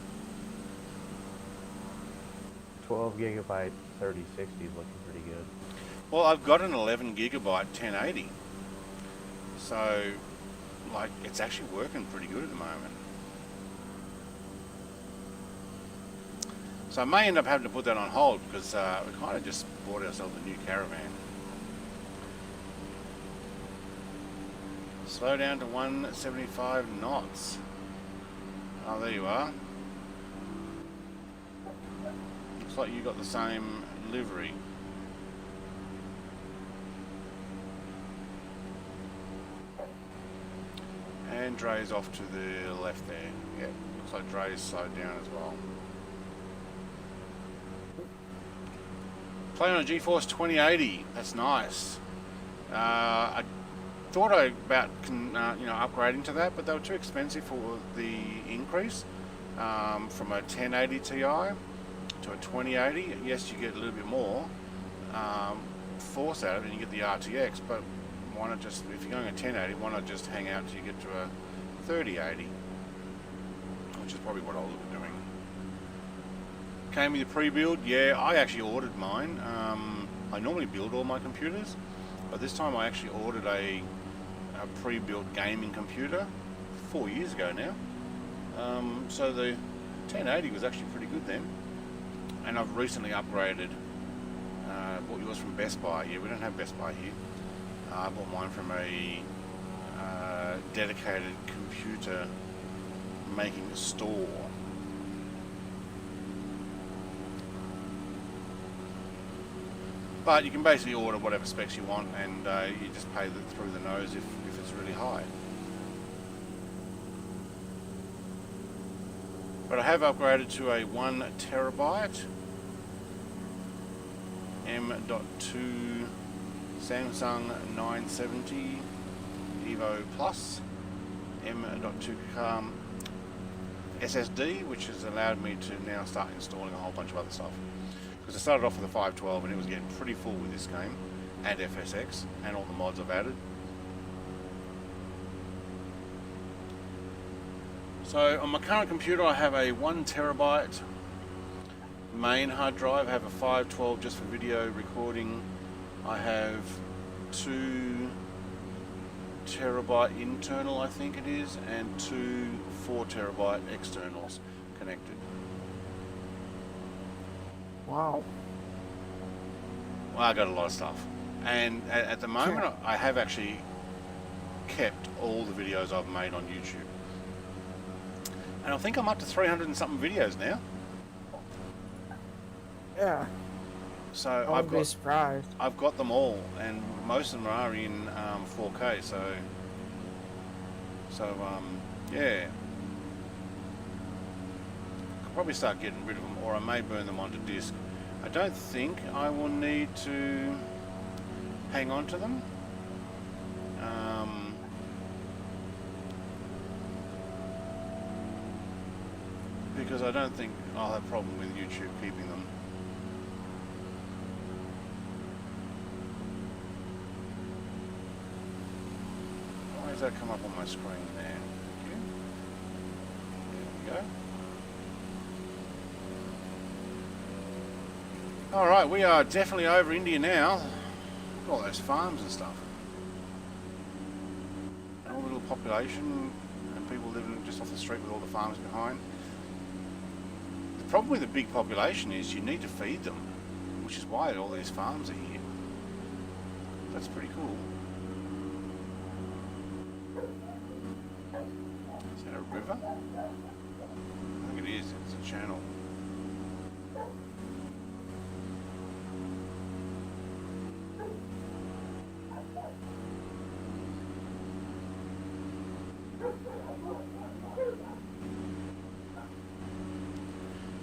12 gigabyte 3060 is looking pretty good. Well, I've got an 11 gigabyte 1080. So, like, it's actually working pretty good at the moment. So I may end up having to put that on hold because we kind of just bought ourselves a new caravan. Slow down to 175 knots. Oh, there you are. Looks like you got the same livery. And Dre's off to the left there. Yeah, looks like Dre's slowed down as well. Playing on a GeForce 2080. That's nice. I thought about upgrading to that, but they were too expensive for the increase from a 1080 Ti to a 2080. Yes, you get a little bit more force out of it, and you get the RTX. But why not just, if you're going a 1080, why not just hang out till you get to a 3080, which is probably what I'll look at doing. Came with a pre-build. Yeah, I actually ordered mine. I normally build all my computers, but this time I actually ordered a pre-built gaming computer 4 years ago now. So the 1080 was actually pretty good then, and I've recently upgraded. Bought yours from Best Buy. Yeah, we don't have Best Buy here. I bought mine from a dedicated computer making store. But you can basically order whatever specs you want, and you just pay through the nose if it's really high. But I have upgraded to a 1 terabyte M.2 Samsung 970 Evo Plus M.2 SSD, which has allowed me to now start installing a whole bunch of other stuff. Because I started off with a 512 and it was getting pretty full with this game, and FSX, and all the mods I've added. So on my current computer I have a 1 terabyte main hard drive. I have a 512 just for video recording. I have 2 terabyte internal, I think it is, and 2 4 terabyte externals connected. Wow. Well, I got a lot of stuff, and at the moment I have actually kept all the videos I've made on YouTube, and I think I'm up to 300 and something videos now. Yeah. So I'd be surprised. I've got them all, and most of them are in 4K. Yeah. I'll probably start getting rid of them, or I may burn them onto disk. I don't think I will need to hang on to them. Because I don't think I'll have a problem with YouTube keeping them. Why does that come up on my screen there? Thank you. There we go. Alright, we are definitely over India now. Look at all those farms and stuff. All the little population and people living just off the street with all the farms behind. The problem with the big population is you need to feed them, which is why all these farms are here. That's pretty cool. Is that a river? I think it it is. It's a channel.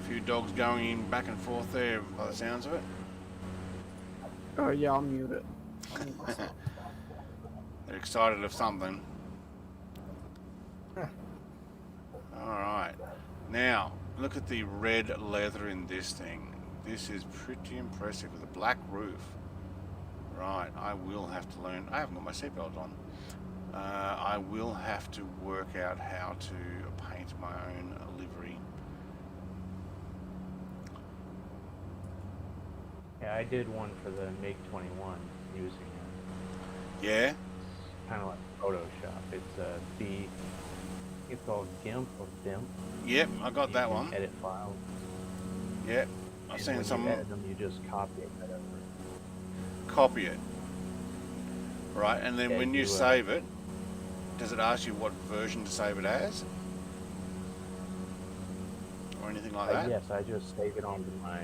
A few dogs going in back and forth there by the sounds of it. Oh yeah, I'll mute it. I'll mute myself. They're excited of something. Alright. Now, look at the red leather in this thing. This is pretty impressive with a black roof. Right, I will have to learn. I haven't got my seatbelt on. I will have to work out how to paint my own livery. Yeah, I did one for the MiG-21 using Yeah? kind of like Photoshop. It's a B. It's called GIMP or DIMP. Yep, I got You that can one. Edit files. Yep, I've And seen when some. you edit them, you just copy it right over. Copy it. Right, and then Yeah, when you you, save it, does it ask you what version to save it as? Or anything like that? Yes, I just save it onto my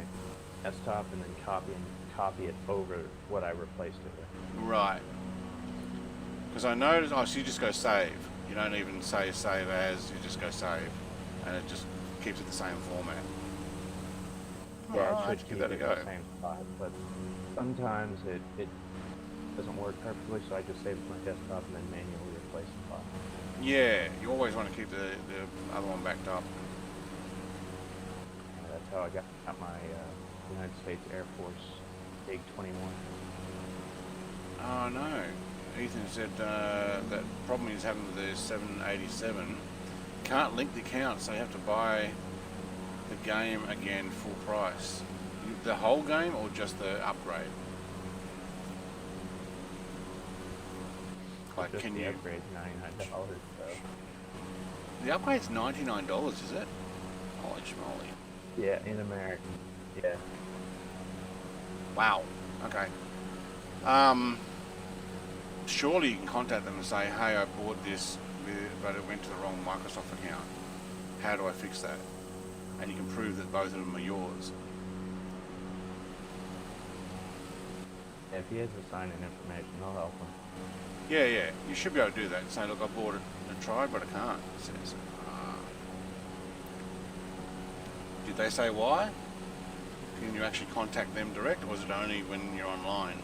desktop and then copy it over what I replaced it with. Right. Because I noticed, oh, so you just go save. You don't even say save as, you just go save. And it just keeps it the same format. Yeah, Alright, it should give keep that a it in go. the same spot, but sometimes it doesn't work perfectly, so I just save it to my desktop and then manually replace the file. Yeah, you always want to keep the other one backed up. That's how I got my United States Air Force MiG-21. Oh no. Ethan said that problem he's having with the 787. Can't link the account, so you have to buy the game again full price. The whole game or just the upgrade? Like, Just can the you? upgrade $99, so. The upgrade's $99, is it? Holy schmoly! Yeah, in America. Yeah. Wow. Okay. Surely you can contact them and say, hey, I bought this, but it went to the wrong Microsoft account. How do I fix that? And you can prove that both of them are yours. If he has the sign-in information, they'll help him. Yeah, yeah. You should be able to do that. Say, look, I bought it and tried, but I can't. It says. Did they say why? Can you actually contact them direct, or is it only when you're online?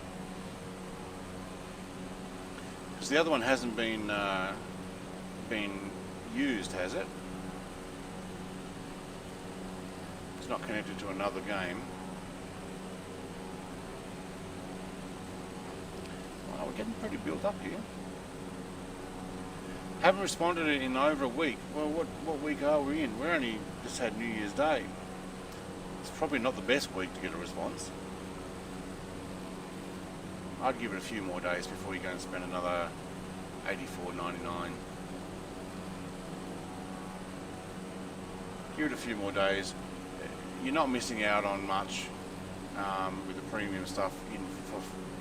Because the other one hasn't been used, has it? It's not connected to another game. Wow, we're getting pretty built up here. Haven't responded in over a week. Well, what week are we in? We only just had New Year's Day. It's probably not the best week to get a response. I'd give it a few more days before you go and spend another $84.99. Give it a few more days. You're not missing out on much with the premium stuff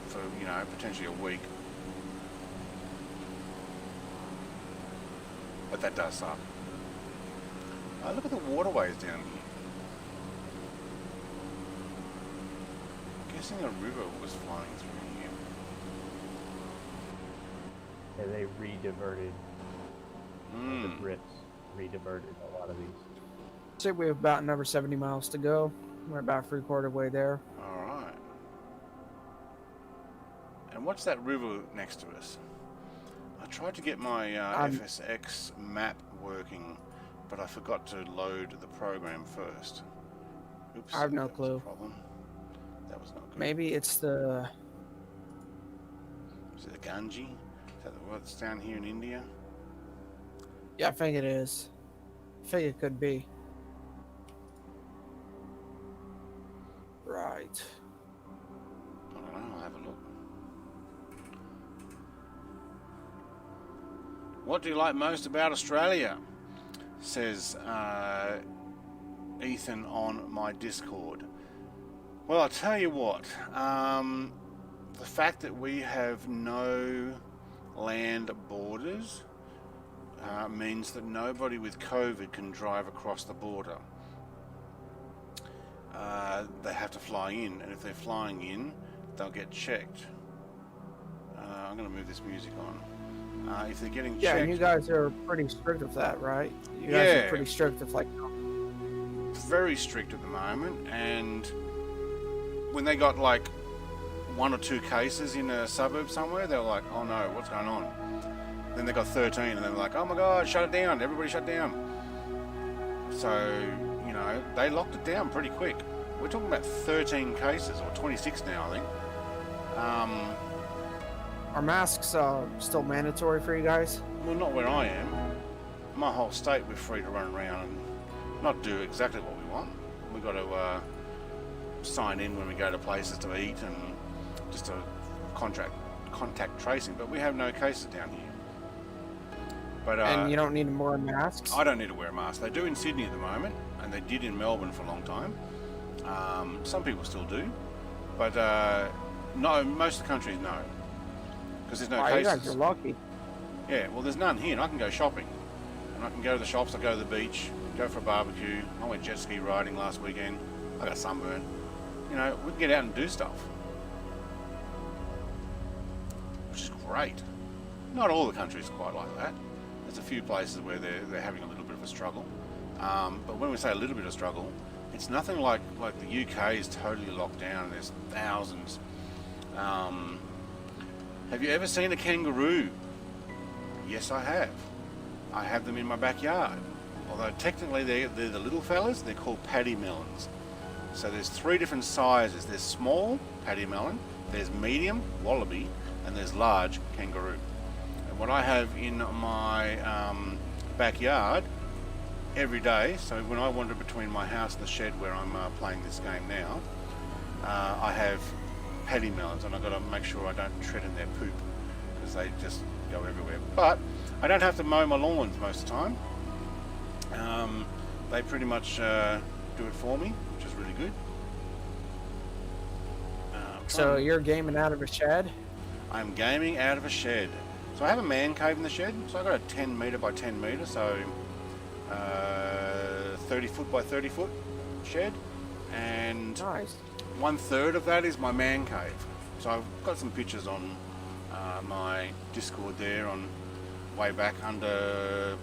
for you know, potentially a week. But that does suck. Look at the waterways down here. I'm guessing a river was flowing through here. Yeah, they re-diverted, the Hmm. Brits re-diverted a lot of these. Say we have about another 70 miles to go. We're about 3/4 way there. Alright. And what's that river next to us? I tried to get my FSX map working, but I forgot to load the program first. Oops. I have no that was a clue. problem. That was not good. Maybe it's the... Is it the Ganges? Is that what's down here in India? Yeah, I think it is. I think it could be. Right. I don't know, I'll have a look. What do you like most about Australia? Says Ethan on my Discord. Well, I'll tell you what. The fact that we have no land borders means that nobody with COVID can drive across the border. They have to fly in, and if they're flying in, they'll get checked. I'm going to move this music on. If they're getting Yeah, checked... and you guys are pretty strict with that, right? You guys are pretty strict with like... Very strict at the moment, and when they got like 1 or 2 cases in a suburb somewhere, they were like, oh no, what's going on? Then they got 13, and they were like, oh my god, shut it down, everybody shut down. So, you know, they locked it down pretty quick. We're talking about 13 cases, or 26 now, I think. Are masks still mandatory for you guys? Well, not where I am. My whole state, we're free to run around and not do exactly what we want. We've got to sign in when we go to places to eat and just to contact tracing, but we have no cases down here. But and you don't need to wear masks? I don't need to wear a mask. They do in Sydney at the moment, and they did in Melbourne for a long time. Some people still do, but no, most of the countries no, because there's no cases. You guys are lucky. Yeah, well, there's none here, and I can go shopping, and I can go to the shops. I go to the beach, go for a barbecue. I went jet ski riding last weekend. I got sunburn. You know, we can get out and do stuff, which is great. Not all the countries are quite like that. There's a few places where they're having a little bit of a struggle. But when we say a little bit of struggle, it's nothing like the UK is totally locked down and there's thousands. Have you ever seen a kangaroo? Yes, I have. I have them in my backyard. Although technically they're the little fellas, they're called paddy melons. So there's 3 different sizes. There's small, paddy melon, there's medium, wallaby, and there's large, kangaroo. And what I have in my backyard every day, so when I wander between my house and the shed where I'm playing this game now, I have paddy melons, and I've got to make sure I don't tread in their poop because they just go everywhere. But I don't have to mow my lawns most of the time. They pretty much do it for me, which is really good. So you're gaming out of a shed? I'm gaming out of a shed. So I have a man cave in the shed. So I've got a 10 metre by 10 metre, so 30 foot by 30 foot shed. And nice. 1/3 of that is my man cave. So I've got some pictures on my Discord there on way back under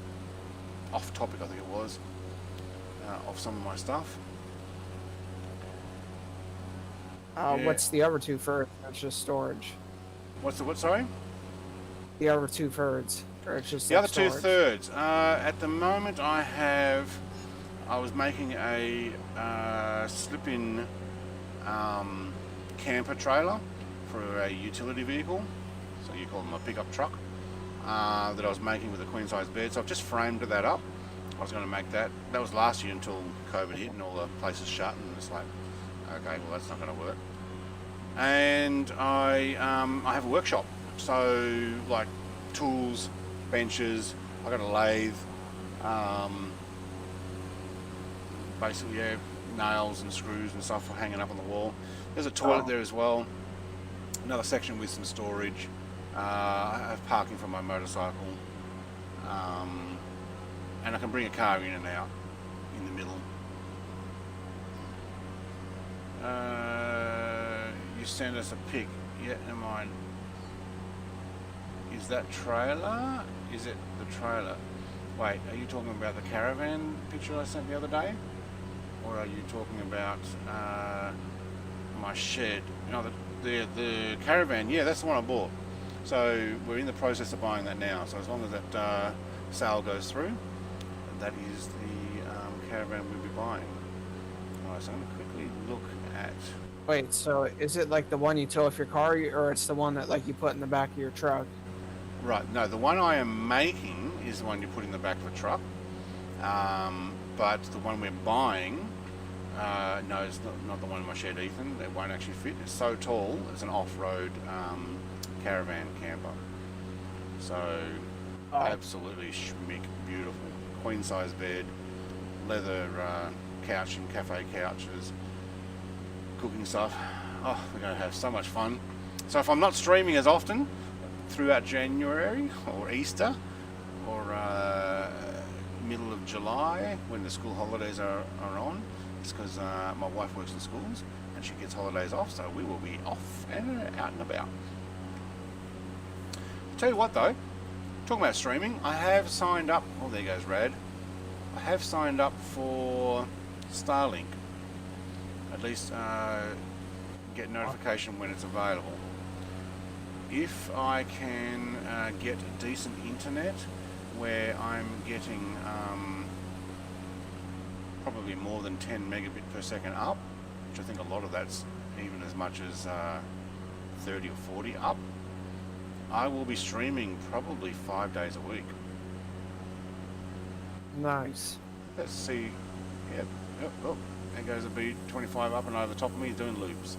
off topic, I think it was, of some of my stuff. Yeah. What's the other 2/3? That's just storage. What's the what? Sorry. The other 2/3. Or it's just the other storage? 2/3. At the moment, I was making a slip-in camper trailer for a utility vehicle. So you call them a pickup truck. That I was making with a queen size bed. So I've just framed that up. I was going to make that. That was last year until COVID hit and all the places shut, and it's like, okay, well that's not going to work. And I have a workshop. So like tools, benches. I got a lathe. Basically, yeah, nails and screws and stuff hanging up on the wall. There's a toilet there as well. Another section with some storage. I have parking for my motorcycle, and I can bring a car in and out in the middle. You send us a pic. Yeah, never mind. Is that trailer? Is it the trailer? Wait, are you talking about the caravan picture I sent the other day? Or are you talking about my shed? No, the caravan, yeah, that's the one I bought. So we're in the process of buying that now. So as long as that sale goes through, that is the caravan we'll be buying. Alright, so I'm going to quickly look at... Wait, so is it like the one you tow off your car, or it's the one that like you put in the back of your truck? Right, no, the one I am making is the one you put in the back of a truck. But the one we're buying, no, it's not the one in my shed, Ethan. It won't actually fit. It's so tall, it's an off-road caravan camper. So, absolutely schmick, beautiful. Queen size bed, leather couch and cafe couches, cooking stuff. Oh, we're going to have so much fun. So if I'm not streaming as often throughout January or Easter or middle of July when the school holidays are on. It's because my wife works in schools and she gets holidays off, so we will be off and out and about. Tell you what though, talking about streaming, I have signed up. Oh, there goes Rad. I have signed up for Starlink. At least get notification when it's available. If I can get decent internet where I'm getting probably more than 10 megabit per second up, which I think a lot of that's even as much as 30 or 40 up, I will be streaming probably 5 days a week. Nice. Let's see. Yep. Oh, there goes a B25 up and over the top of me doing loops.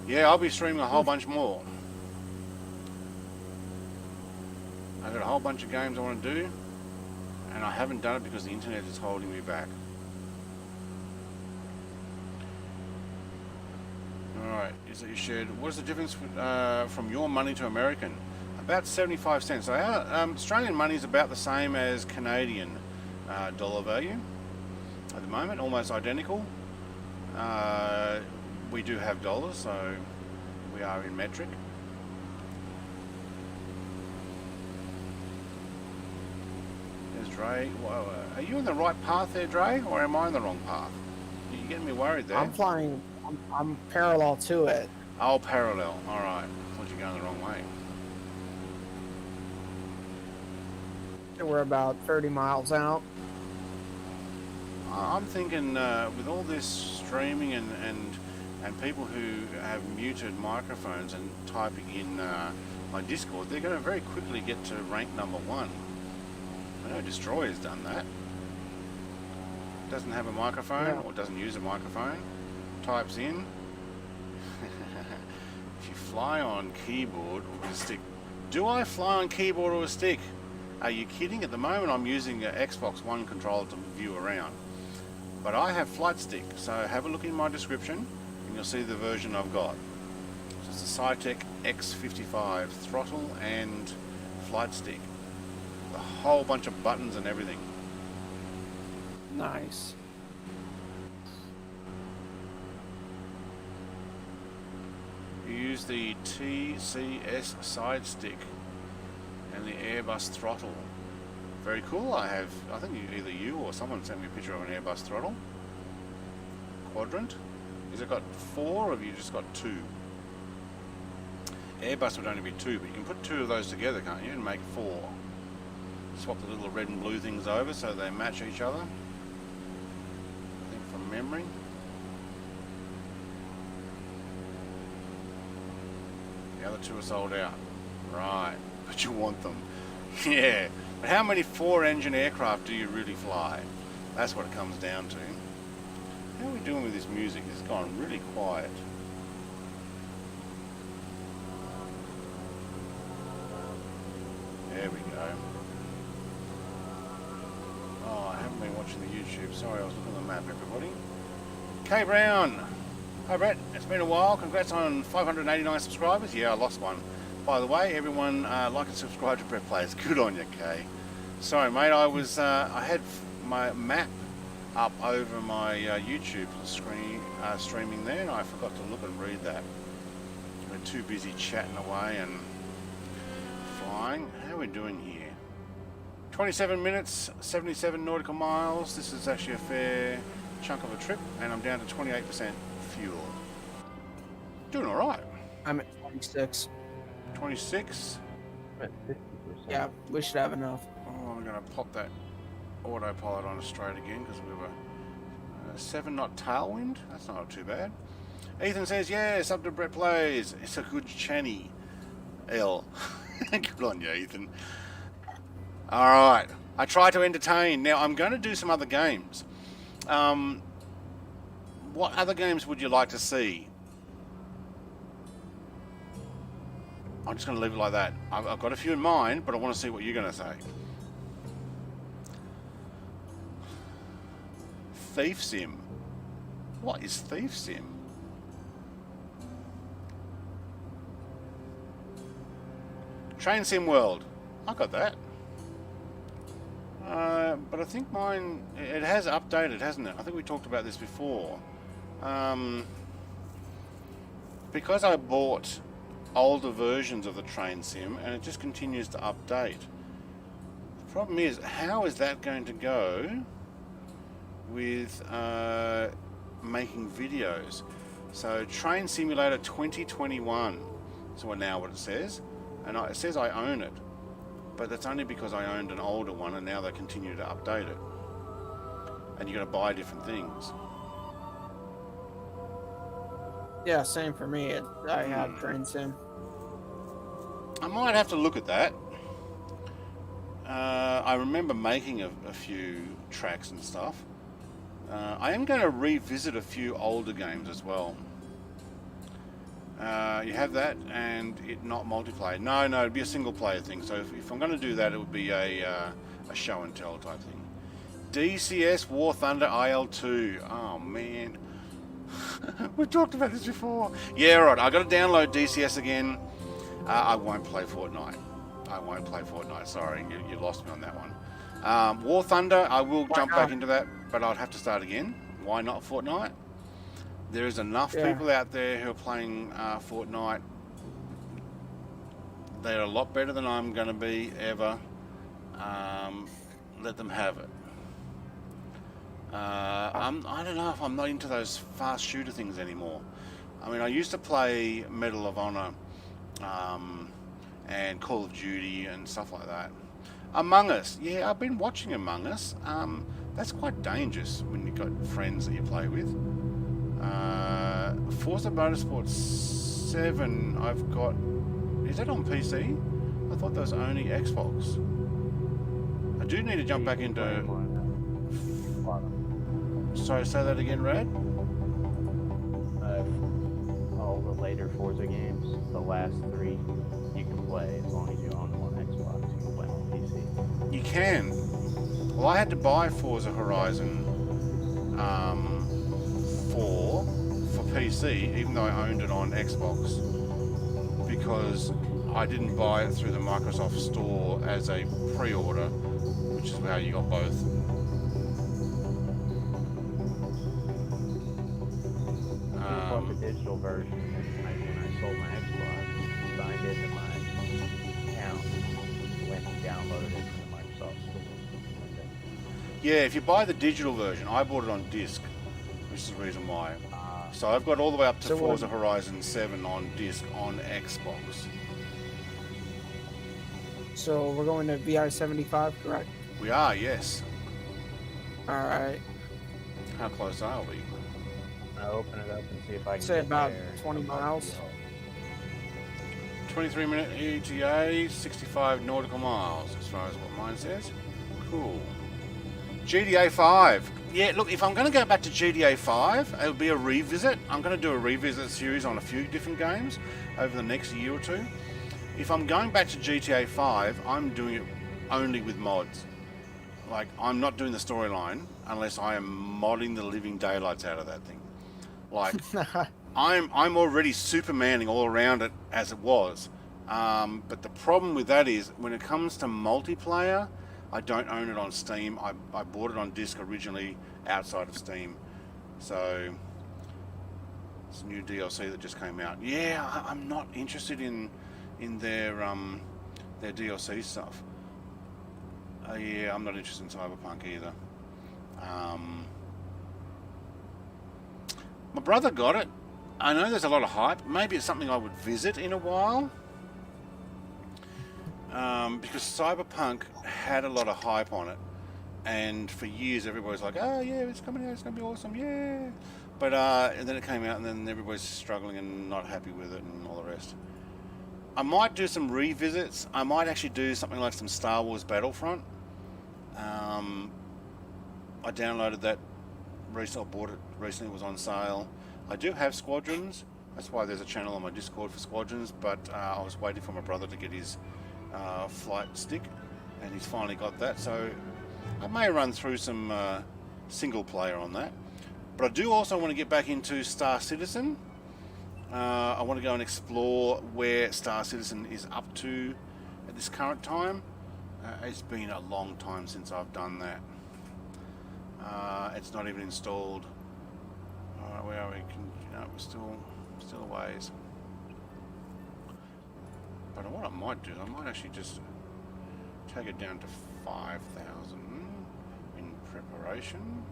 Yeah, I'll be streaming a whole bunch more. I've got a whole bunch of games I want to do, and I haven't done it because the internet is holding me back. Alright, is it you shared? What is the difference from your money to American? About 75 cents. So our Australian money is about the same as Canadian dollar value at the moment, almost identical. We do have dollars, so we are in metric. There's Dre. Whoa, are you on the right path there, Dre, or am I on the wrong path? You're getting me worried there. I'm flying. I'm parallel to it. Oh, parallel. All right. I thought you were going the wrong way. We're about 30 miles out. I'm thinking with all this streaming and people who have muted microphones and typing in my Discord, they're going to very quickly get to rank number 1. I know Destroyer's done that. Doesn't have a microphone or doesn't use a microphone. Types in. If you fly on keyboard or with a stick. Do I fly on keyboard or a stick? Are you kidding? At the moment I'm using an Xbox One controller to view around. But I have flight stick, so have a look in my description and you'll see the version I've got. So it's the Saitek X55 throttle and flight stick. A whole bunch of buttons and everything. Nice. You use the TCS side stick and the Airbus throttle. Very cool. I think either you or someone sent me a picture of an Airbus throttle. Quadrant. Is it got 4 or have you just got 2? Airbus would only be 2, but you can put 2 of those together, can't you, and make 4. Swap the little red and blue things over so they match each other. I think from memory. The other 2 are sold out. Right, but you want them. Yeah, but how many 4-engine aircraft do you really fly? That's what it comes down to. How are we doing with this music? It's gone really quiet. There we go. Oh, I haven't been watching the YouTube. Sorry, I was looking at the map, everybody. K Brown. Hi, Brett. It's been a while. Congrats on 589 subscribers. Yeah, I lost one. By the way, everyone like and subscribe to Brett Plays. Good on you, Kay. Sorry, mate. I had my map up over my YouTube screen streaming there, and I forgot to look and read that. We're too busy chatting away and flying. How are we doing here? 27 minutes, 77 nautical miles. This is actually a fair chunk of a trip, and I'm down to 28% fuel. Doing all right. I'm at 26. 26. At 50%. Yeah, we should have enough. Oh, I'm going to pop that autopilot on straight again because we were 7 knot tailwind. That's not too bad. Ethan says, yes, up to Brett Plays. It's a good channy. L. Good on you, Ethan. All right. I try to entertain. Now, I'm going to do some other games. What other games would you like to see? I'm just going to leave it like that. I've got a few in mind, but I want to see what you're going to say. Thief Sim. What is Thief Sim? Train Sim World. I got that. but I think mine, it has updated, hasn't it? I think we talked about this before. Because I bought older versions of the train sim and it just continues to update. The problem is, how is that going to go with making videos? So Train Simulator 2021 is now what it says, and it says I own it, but that's only because I owned an older one and now they continue to update it, and you got to buy different things. Yeah, same for me. I have Train Sim. I might have to look at that. I remember making a few tracks and stuff. I am going to revisit a few older games as well. You have that and it not multiplayer. No, it'd be a single player thing. So if I'm going to do that, it would be a show and tell type thing. DCS War Thunder IL2. Oh man. We talked about this before. Yeah, right. I got to download DCS again. I won't play Fortnite. Sorry, you lost me on that one. War Thunder, I will jump back into that, but I'd have to start again. Why not Fortnite? There is enough people out there who are playing Fortnite. They're a lot better than I'm going to be ever. Let them have it. I don't know if I'm not into those fast shooter things anymore. I mean, I used to play Medal of Honor and Call of Duty and stuff like that. Among Us, yeah, I've been watching Among Us. That's quite dangerous when you've got friends that you play with. Forza Motorsport 7, I've got... Is that on PC? I thought that was only Xbox. I do need to jump back into... Sorry, say that again, Rad? All the later Forza games, the last 3, you can play as long as you own them on Xbox. You can play them on PC. You can. Well, I had to buy Forza Horizon 4 for PC, even though I owned it on Xbox, because I didn't buy it through the Microsoft Store as a pre-order, which is how you got both. The digital version, when I sold my Xbox, signed into my account, went and downloaded it from the Microsoft Store. Yeah, if you buy the digital version, I bought it on disc, which is the reason why. So I've got all the way up to Forza Horizon 7 on disc on Xbox. So we're going to VI-75, correct? We are, yes. Alright. How close are we? I'll open it up and see if I can Say get about there. 20 miles. 23-minute ETA, 65 nautical miles, as far as what mine says. Cool. GTA 5. Yeah, look, if I'm going to go back to GTA 5, it'll be a revisit. I'm going to do a revisit series on a few different games over the next year or two. If I'm going back to GTA 5, I'm doing it only with mods. Like, I'm not doing the storyline unless I am modding the living daylights out of that thing. Like, I'm already Supermaning all around it as it was. But the problem with that is, when it comes to multiplayer, I don't own it on Steam. I bought it on disc originally outside of Steam. So, it's a new DLC that just came out. Yeah, I'm not interested in their DLC stuff. Yeah, I'm not interested in Cyberpunk either. My brother got it. I know there's a lot of hype. Maybe it's something I would visit in a while. Because Cyberpunk had a lot of hype on it. And for years everybody was like, oh yeah, it's coming out, it's going to be awesome, yeah. But and then it came out and then everybody's struggling and not happy with it and all the rest. I might do some revisits. I might actually do something like some Star Wars Battlefront. I downloaded that recently, I bought it recently, it was on sale. I do have Squadrons, that's why there's a channel on my Discord for Squadrons, but I was waiting for my brother to get his flight stick, and he's finally got that, so I may run through some single player on that. But I do also want to get back into Star Citizen. I want to go and explore where Star Citizen is up to at this current time. It's been a long time since I've done that. It's not even installed. Alright, where are we? No, we're still a ways. But what I might do, I might actually just take it down to 5,000 in preparation.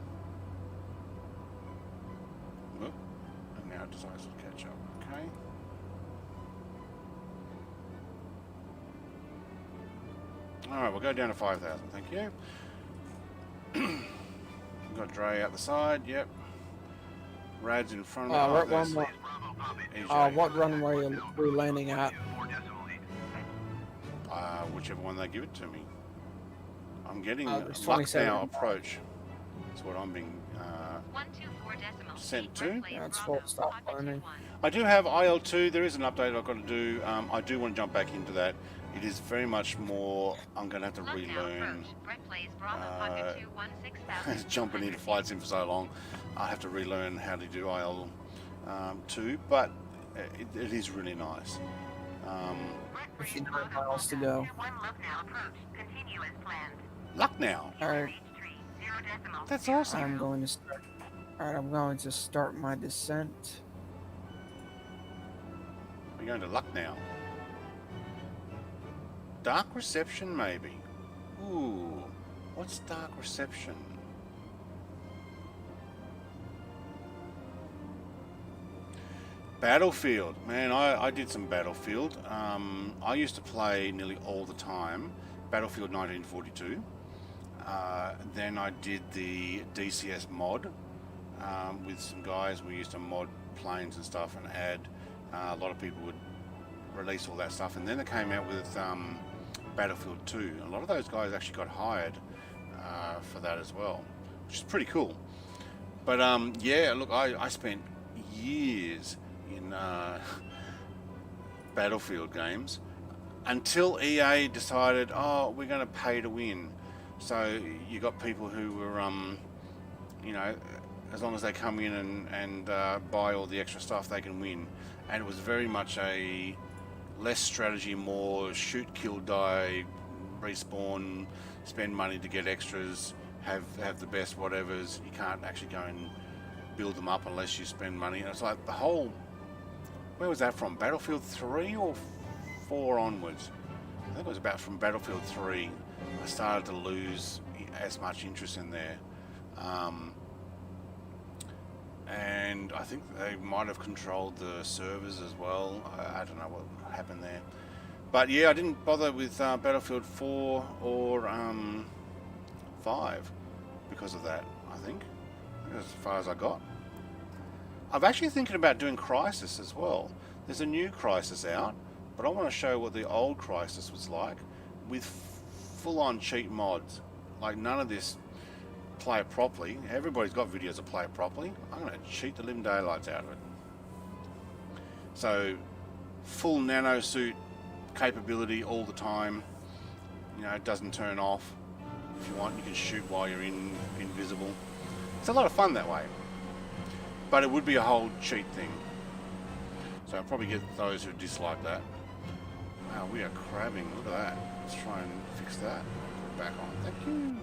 Whoop. And now it decides to catch up. Okay. Alright, we'll go down to 5,000. Thank you. We've got Dre out the side. Yep. Rad's in front of What runway? What runway are we landing at? Whichever one they give it to me. I'm getting it's luck 27. now approach. That's what I'm being 124 decimal sent feet, to. red place, Yeah, it's Bravo, full stop Papa learning. 21. I do have IL2. There is an update I've got to do. I do want to jump back into that. It is very much more. I'm going to have to Look now, relearn. approach, red place, Bravo, Papa 21, 6,000. Jumping into flight sim for so long, I have to relearn how to do IL2. But it is really nice. 59 miles to go. Lucknow. Alright, That's awesome. I'm going to start. Alright, I'm going to start my descent. We're going to Lucknow. Dark reception, maybe. Ooh, what's dark reception? Battlefield. Man, I did some Battlefield. I used to play nearly all the time. Battlefield 1942. Then I did the DCS mod with some guys. We used to mod planes and stuff and add. A lot of people would release all that stuff. And then they came out with Battlefield 2. A lot of those guys actually got hired for that as well, which is pretty cool. But yeah, look, I spent years in Battlefield games until EA decided, oh, we're going to pay to win. So you got people who were, you know, as long as they come in and buy all the extra stuff, they can win. And it was very much a less strategy, more shoot, kill, die, respawn, spend money to get extras, have the best whatevers. You can't actually go and build them up unless you spend money. And it's like the whole, where was that from? Battlefield 3 or 4 onwards? I think it was about from Battlefield 3. I started to lose as much interest in there. And I think they might have controlled the servers as well. I don't know what happened there. But yeah, I didn't bother with Battlefield 4 or 5 because of that, I think. That's as far as I got. I'm actually thinking about doing Crysis as well. There's a new Crysis out, but I want to show what the old Crysis was like with full-on cheat mods. Like none of this play it properly. Everybody's got videos that play it properly. I'm going to cheat the living daylights out of it. So full nano suit capability all the time. You know, it doesn't turn off. If you want, you can shoot while you're invisible. It's a lot of fun that way. But it would be a whole cheat thing. So I'll probably get those who dislike that. Wow, we are crabbing. Look at that. Let's try and fix that. Put it back on. Thank you.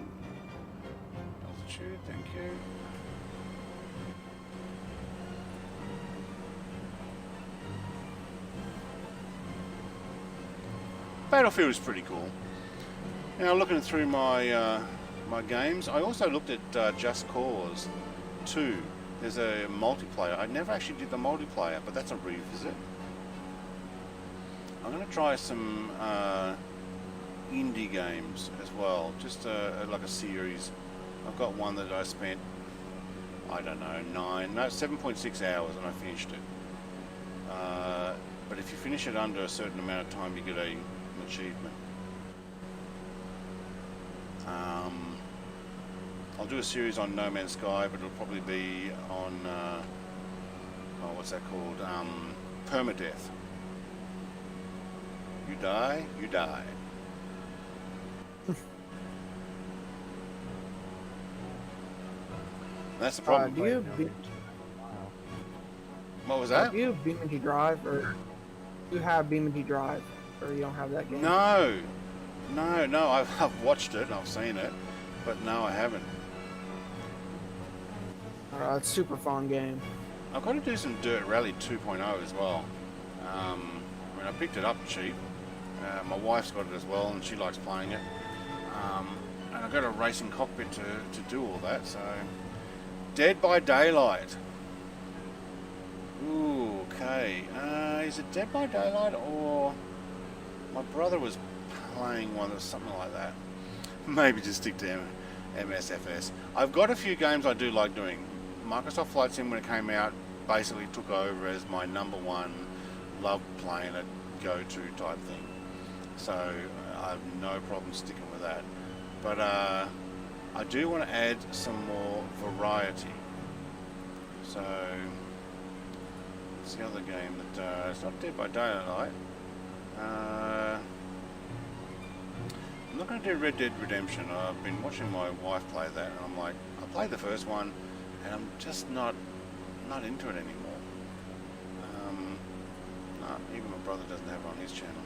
Altitude, thank you. Battlefield is pretty cool. Now looking through my my games, I also looked at Just Cause 2. There's a multiplayer. I never actually did the multiplayer, but that's a revisit. I'm going to try some indie games as well, just like a series. I've got one that I spent, I don't know, 7.6 hours and I finished it. But if you finish it under a certain amount of time, you get an achievement. I'll do a series on No Man's Sky, but it'll probably be on, oh, what's that called? Permadeath. You die, you die. That's the problem. Do you What was that? do you have BeamNG Drive, or you have BeamNG Drive, or you don't have that game? No. No, I've watched it, I've seen it, but no, I haven't. It's a super fun game. I've got to do some Dirt Rally 2.0 as well. I mean, I picked it up cheap. My wife's got it as well, and she likes playing it. And I've got a racing cockpit to do all that, so... Dead by Daylight. Ooh, okay. Is it Dead by Daylight, or... My brother was playing one or something like that. Maybe just stick to MSFS. I've got a few games I do like doing. Microsoft Flight Sim, when it came out, basically took over as my #1 love playing it go-to type thing. So I have no problem sticking with that. But I do want to add some more variety. So it's the other game that it's not Dead by Daylight. I'm not going to do Red Dead Redemption. I've been watching my wife play that, and I'm like, I played the first one, and I'm just not into it anymore. No, even my brother doesn't have it on his channel.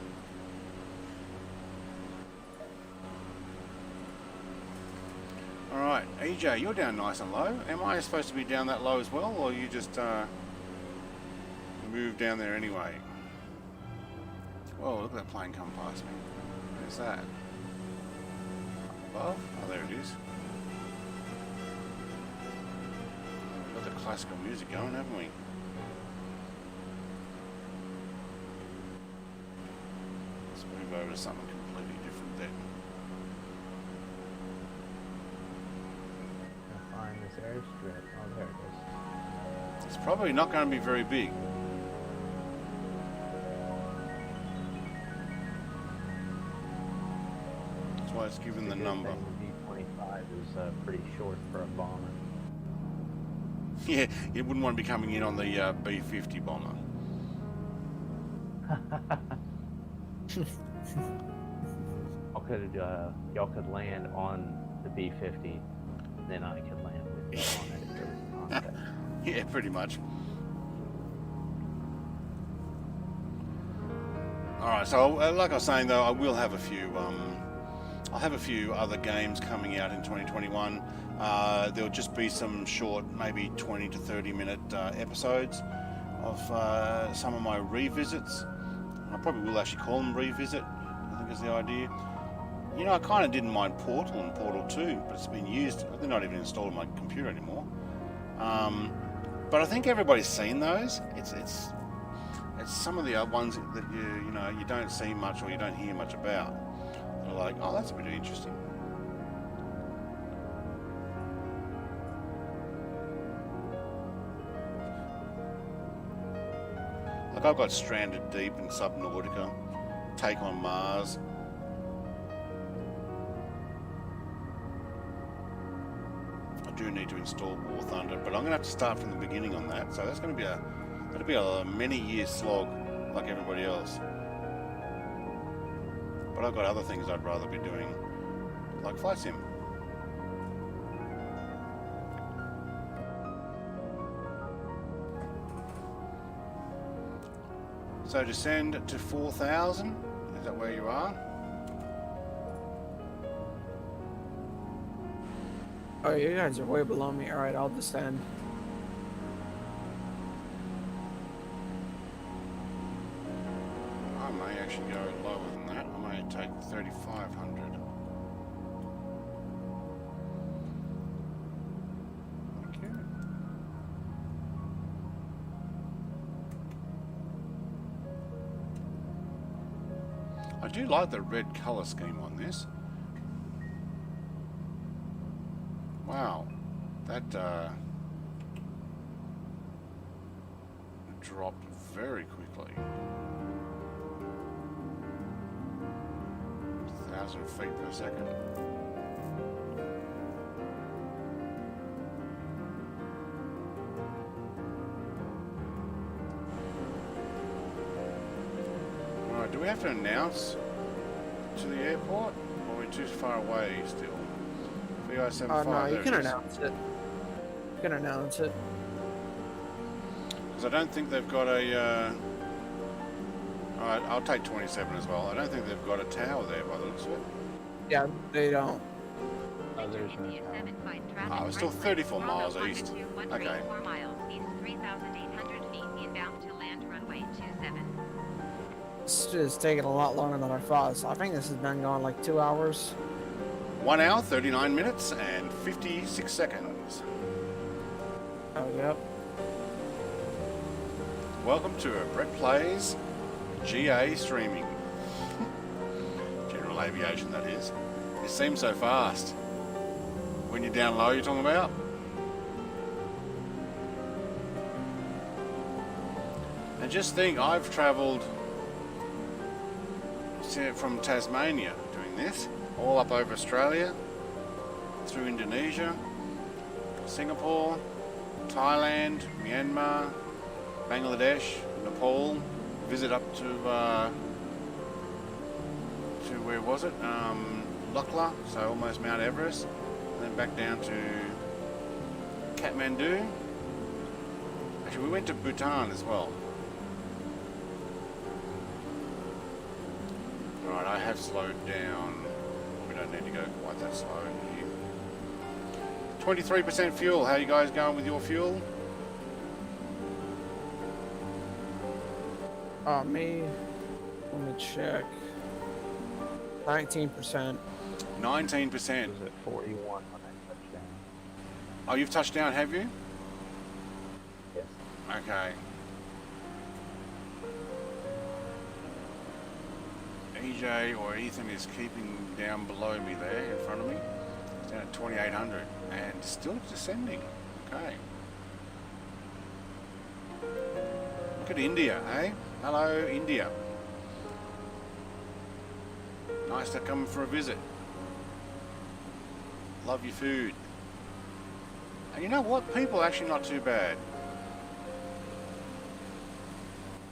Alright, EJ, you're down nice and low. Am I supposed to be down that low as well, or you just move down there anyway? Whoa, look at that plane come past me. Where's that? Above? Oh, there it is. Got the classical music going, haven't we? Let's move over to something completely different then. Find this airstrip. Oh, there it is. It's probably not going to be very big. That's why it's given the number. The V25 is pretty short for a bomber. Yeah, you wouldn't want to be coming in on the B-50 bomber. Y'all could land on the B-50, then I could land with you on it if there was contact. Yeah, pretty much. Alright, so like I was saying though, I will have a few I'll have a few other games coming out in 2021. There'll just be some short, maybe 20 to 30 minute episodes of some of my revisits. I probably will actually call them revisit, I think is the idea. You know, I kind of didn't mind Portal and Portal 2, but it's been used. They're not even installed on my computer anymore. But I think everybody's seen those. It's some of the other ones that you don't see much or you don't hear much about. They're like, oh, that's a bit interesting. Like I've got Stranded Deep and Subnautica, Take on Mars. I do need to install War Thunder, but I'm going to have to start from the beginning on that. So that's going to be that'll be a many year slog, like everybody else. But I've got other things I'd rather be doing, like Flight Sim. So descend to 4,000. Is that where you are? Oh, you guys are way below me. Alright, I'll descend. I may actually go lower than that. I may take 3,500. Thank you. I do like the red colour scheme on this. Wow, that dropped very quickly. 1,000 feet per second. Alright, do we have to announce to the airport? Or are we too far away still? VI75, No, you there can it is. announce it. You can announce it. Because I don't think they've got a... Alright, I'll take 27 as well. I don't think they've got a tower there by the looks of it. Yeah, they don't. Oh, there's no India tower. 7 find traffic. Oh, it's still right 34 place, miles Bravo east. Papa 2, Okay. 134 miles east, 3,800 feet inbound to land runway 27. This is taking a lot longer than I thought. So I think this has been going like 2 hours. 1 hour, 39 minutes, and 56 seconds. Oh, yep. Welcome to Brett Plays GA streaming. General aviation, that is. It seems so fast. When you're down low, you're talking about? And just think, I've travelled from Tasmania doing this, all up over Australia, through Indonesia, Singapore, Thailand, Myanmar, Bangladesh, Nepal, visit up to where was it? Lukla, so almost Mount Everest, and then back down to Kathmandu. Actually, we went to Bhutan as well. Alright, I have slowed down. We don't need to go quite that slow in here. 23% fuel. How are you guys going with your fuel? Me. Let me check. 19%. 19%. It was at 41 when I touched down. Oh, you've touched down, have you? Yes. Okay. EJ or Ethan is keeping down below me there in front of me. It's down at 2800 and still descending. Okay. Look at India, eh? Hello, India. Nice to come for a visit. Love your food. And you know what? People are actually not too bad.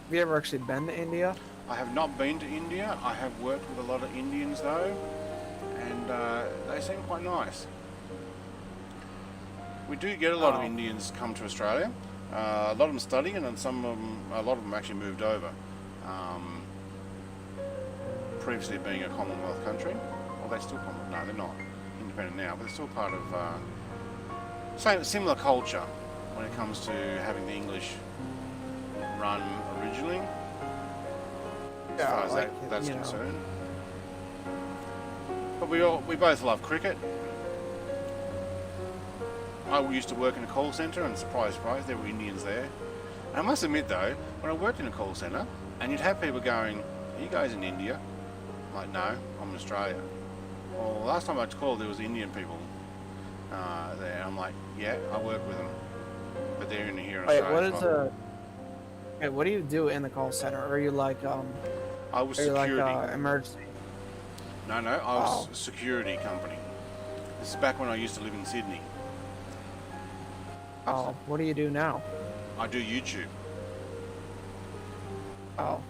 Have you ever actually been to India? I have not been to India. I have worked with a lot of Indians though, and they seem quite nice. We do get a lot of Indians come to Australia. A lot of them study, and then a lot of them actually moved over. Previously being a Commonwealth country, well, they still Commonwealth. No, they're not independent now, but they're still part of similar culture when it comes to having the English run originally. As far as that's concerned. But we both love cricket. I used to work in a call centre, and surprise, surprise, there were Indians there. And I must admit though, when I worked in a call centre, and you'd have people going, "Are you guys in India?" I'm like, "No, I'm in Australia." Well, last time I called, there was Indian people there. I'm like, "Yeah, I work with them, but they're in here in Wait, Australia." what is Hey, what do you do in the call center? Are you like I was Are you security. like emergency? No, I was a security company. This is back when I used to live in Sydney. Oh, what do you do now? I do YouTube. Oh,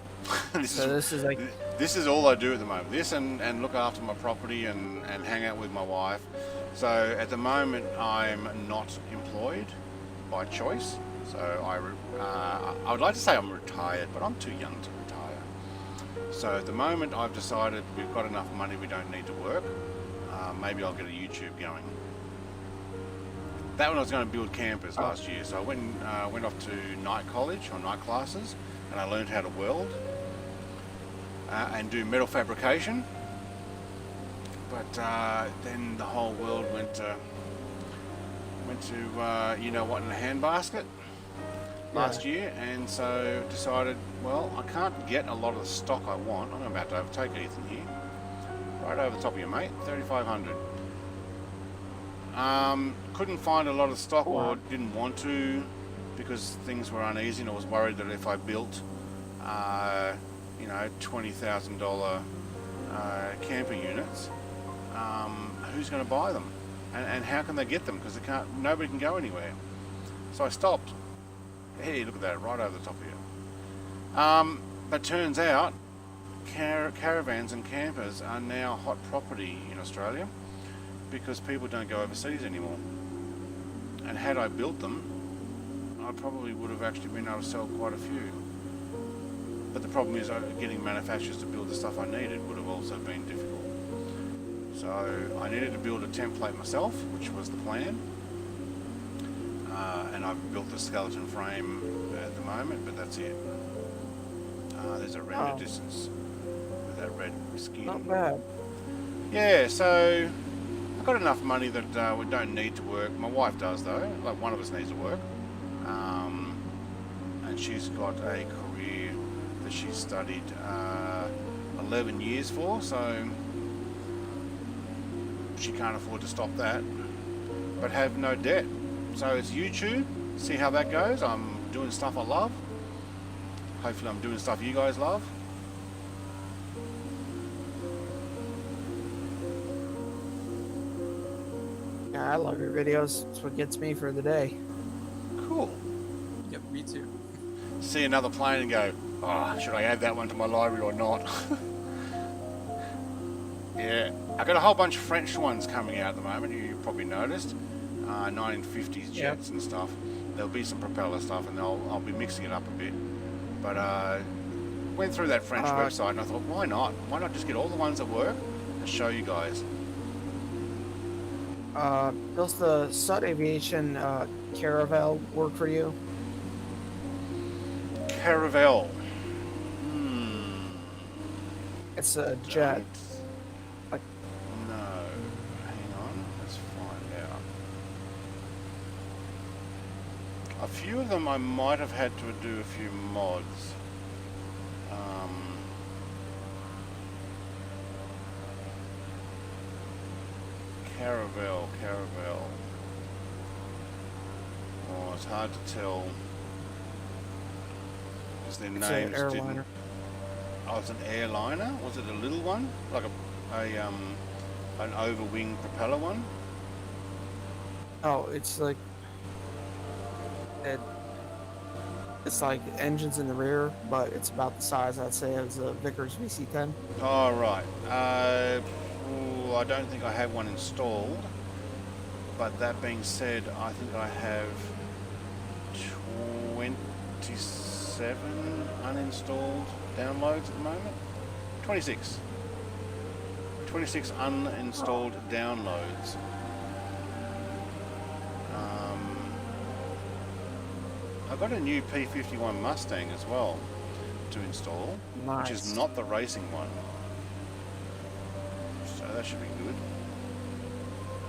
this is like this is all I do at the moment. This and look after my property and hang out with my wife. So at the moment I'm not employed by choice. So I would like to say I'm retired, but I'm too young to retire. So at the moment I've decided we've got enough money, we don't need to work. Maybe I'll get a YouTube going. That one I was going to build campers last year, so I went off to night college or night classes, and I learned how to weld and do metal fabrication. But then the whole world went to you know what in a handbasket last year, and so decided, well, I can't get a lot of the stock I want. I'm about to overtake Ethan here, right over the top of you, mate. 3,500. Couldn't find a lot of stock, or didn't want to, because things were uneasy, and I was worried that if I built, you know, $20,000 camper units, who's going to buy them, and how can they get them? Because nobody can go anywhere. So I stopped. Hey, look at that, right over the top of you. But turns out, caravans and campers are now hot property in Australia, because people don't go overseas anymore. And had I built them, I probably would have actually been able to sell quite a few. But the problem is getting manufacturers to build the stuff I needed would have also been difficult. So I needed to build a template myself, which was the plan. And I've built the skeleton frame at the moment, but that's it. There's a render distance with that red skin. Not bad. Yeah, so I've got enough money that we don't need to work. My wife does though, like one of us needs to work. And she's got a career that she's studied 11 years for, so she can't afford to stop that, but have no debt. So it's YouTube, see how that goes. I'm doing stuff I love. Hopefully I'm doing stuff you guys love. Yeah, I love your videos. It's what gets me for the day. Cool. Yep, me too. See another plane and go, oh, should I add that one to my library or not? Yeah, I got a whole bunch of French ones coming out at the moment. You probably noticed, 1950s jets and stuff. There'll be some propeller stuff, and I'll be mixing it up a bit. But went through that French website, and I thought, why not? Why not just get all the ones that work and show you guys? Does the Sud Aviation Caravel work for you? Caravel. It's a jet. Don't- No. Hang on. Let's find out. A few of them I might have had to do a few mods. Caravel. Oh, it's hard to tell. Because their It's names an didn't. airliner. Oh, it's an airliner? Was it a little one? Like an over-wing propeller one? Oh, it's like it's like engines in the rear, but it's about the size, I'd say, as a Vickers VC10. Oh, right. I don't think I have one installed. But that being said, I think I have 27 uninstalled downloads at the moment. 26. 26 uninstalled downloads. I've got a new P51 Mustang as well to install, which is Nice. not the racing one. So that should be good.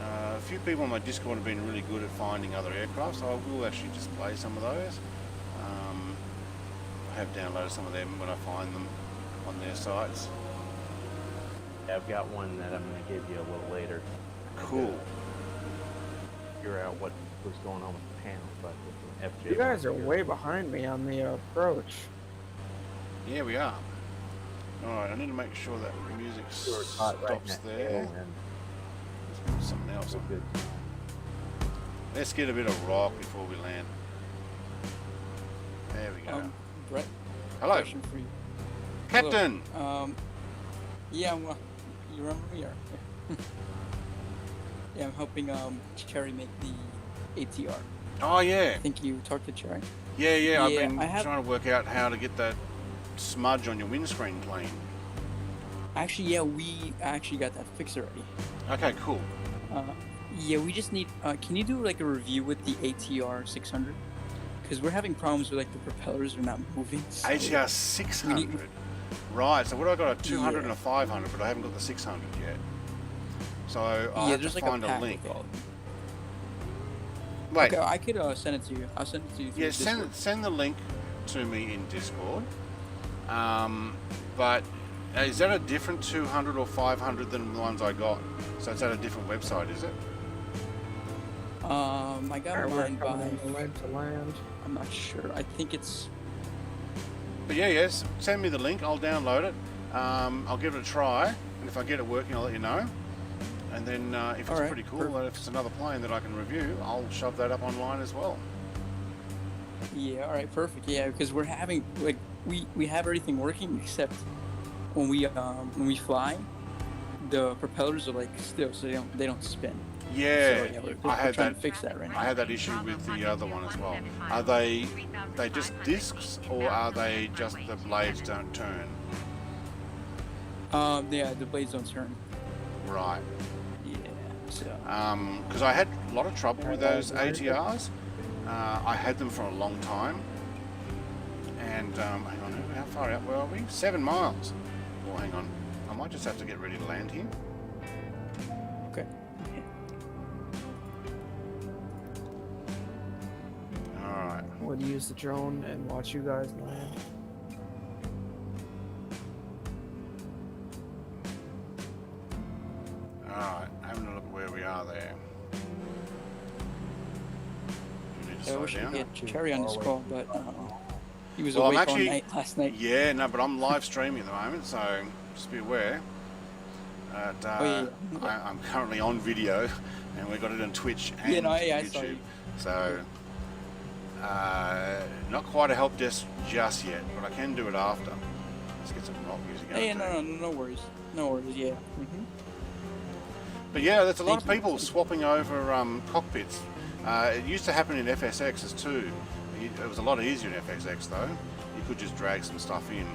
A few people on my Discord have been really good at finding other aircraft, so I will actually display some of those. I have downloaded some of them when I find them on their sites. Yeah, I've got one that I'm going to give you a little later. Cool. Figure out what was going on with the panel, but with the FJ. You guys are way behind me on the approach. Yeah, we are. Alright, I need to make sure that the music stops there. Let's put something else on. Good. Let's get a bit of rock before we land. There we go. Brett, Hello, question for you. Captain! Hello. Yeah, well, you remember me, or? Yeah, I'm helping Cherry make the ATR. Oh, yeah. I think you talked to Cherry. Yeah, I've Yeah, been trying to work out how to get that smudge on your windscreen clean. Actually, yeah, we actually got that fixed already. Okay, cool. Yeah, we just need. Can you do like a review with the ATR 600? Because we're having problems with like the propellers are not moving. So ATR 600. Right, so what do I got? A 200 Yeah. and a 500, but I haven't got the 600 yet. So I'll have to there's like find a a pack link. with all of them. Wait, Okay, I could send it to you. I'll send it to you. through yeah, Discord. send the link to me in Discord. But is that a different 200 or 500 than the ones I got? So it's at a different website, is it? I got Alright, we're mine by. coming in red to land. I'm not sure. I think it's. But yeah, yes, send me the link. I'll download it. I'll give it a try, and if I get it working, I'll let you know. And then if it's Alright, pretty cool, perfect. and if it's another plane that I can review, I'll shove that up online as well. Yeah. All right. Perfect. Yeah, because we're having like we have everything working except when we fly, the propellers are like still, so they don't spin. Yeah, So yeah, we're I had trying that. to fix that right I now. had that issue with the other one as well. Are they just discs, or are they just the blades don't turn? Yeah, the blades don't turn. Right. Yeah. So. Because I had a lot of trouble with those ATRs. I had them for a long time. And hang on, how far out were we? 7 miles. Oh, hang on. I might just have to get ready to land here. Okay. Alright. Would use the drone and watch you guys land. Alright, having a look at where we are there. You need to I slow wish I down. could get Cherry on this call, but he was Well, I'm awake actually- all night last night. Yeah, no, but I'm live streaming at the moment, so just be aware. I'm currently on video, and we've got it on Twitch and I saw YouTube. you. So, not quite a help desk just yet, but I can do it after. Let's get some rock music out. Hey, no worries. No worries, yeah. But yeah, there's a lot of Thank you. people swapping over cockpits. It used to happen in FSXs too. It was a lot easier in FXX though. You could just drag some stuff in.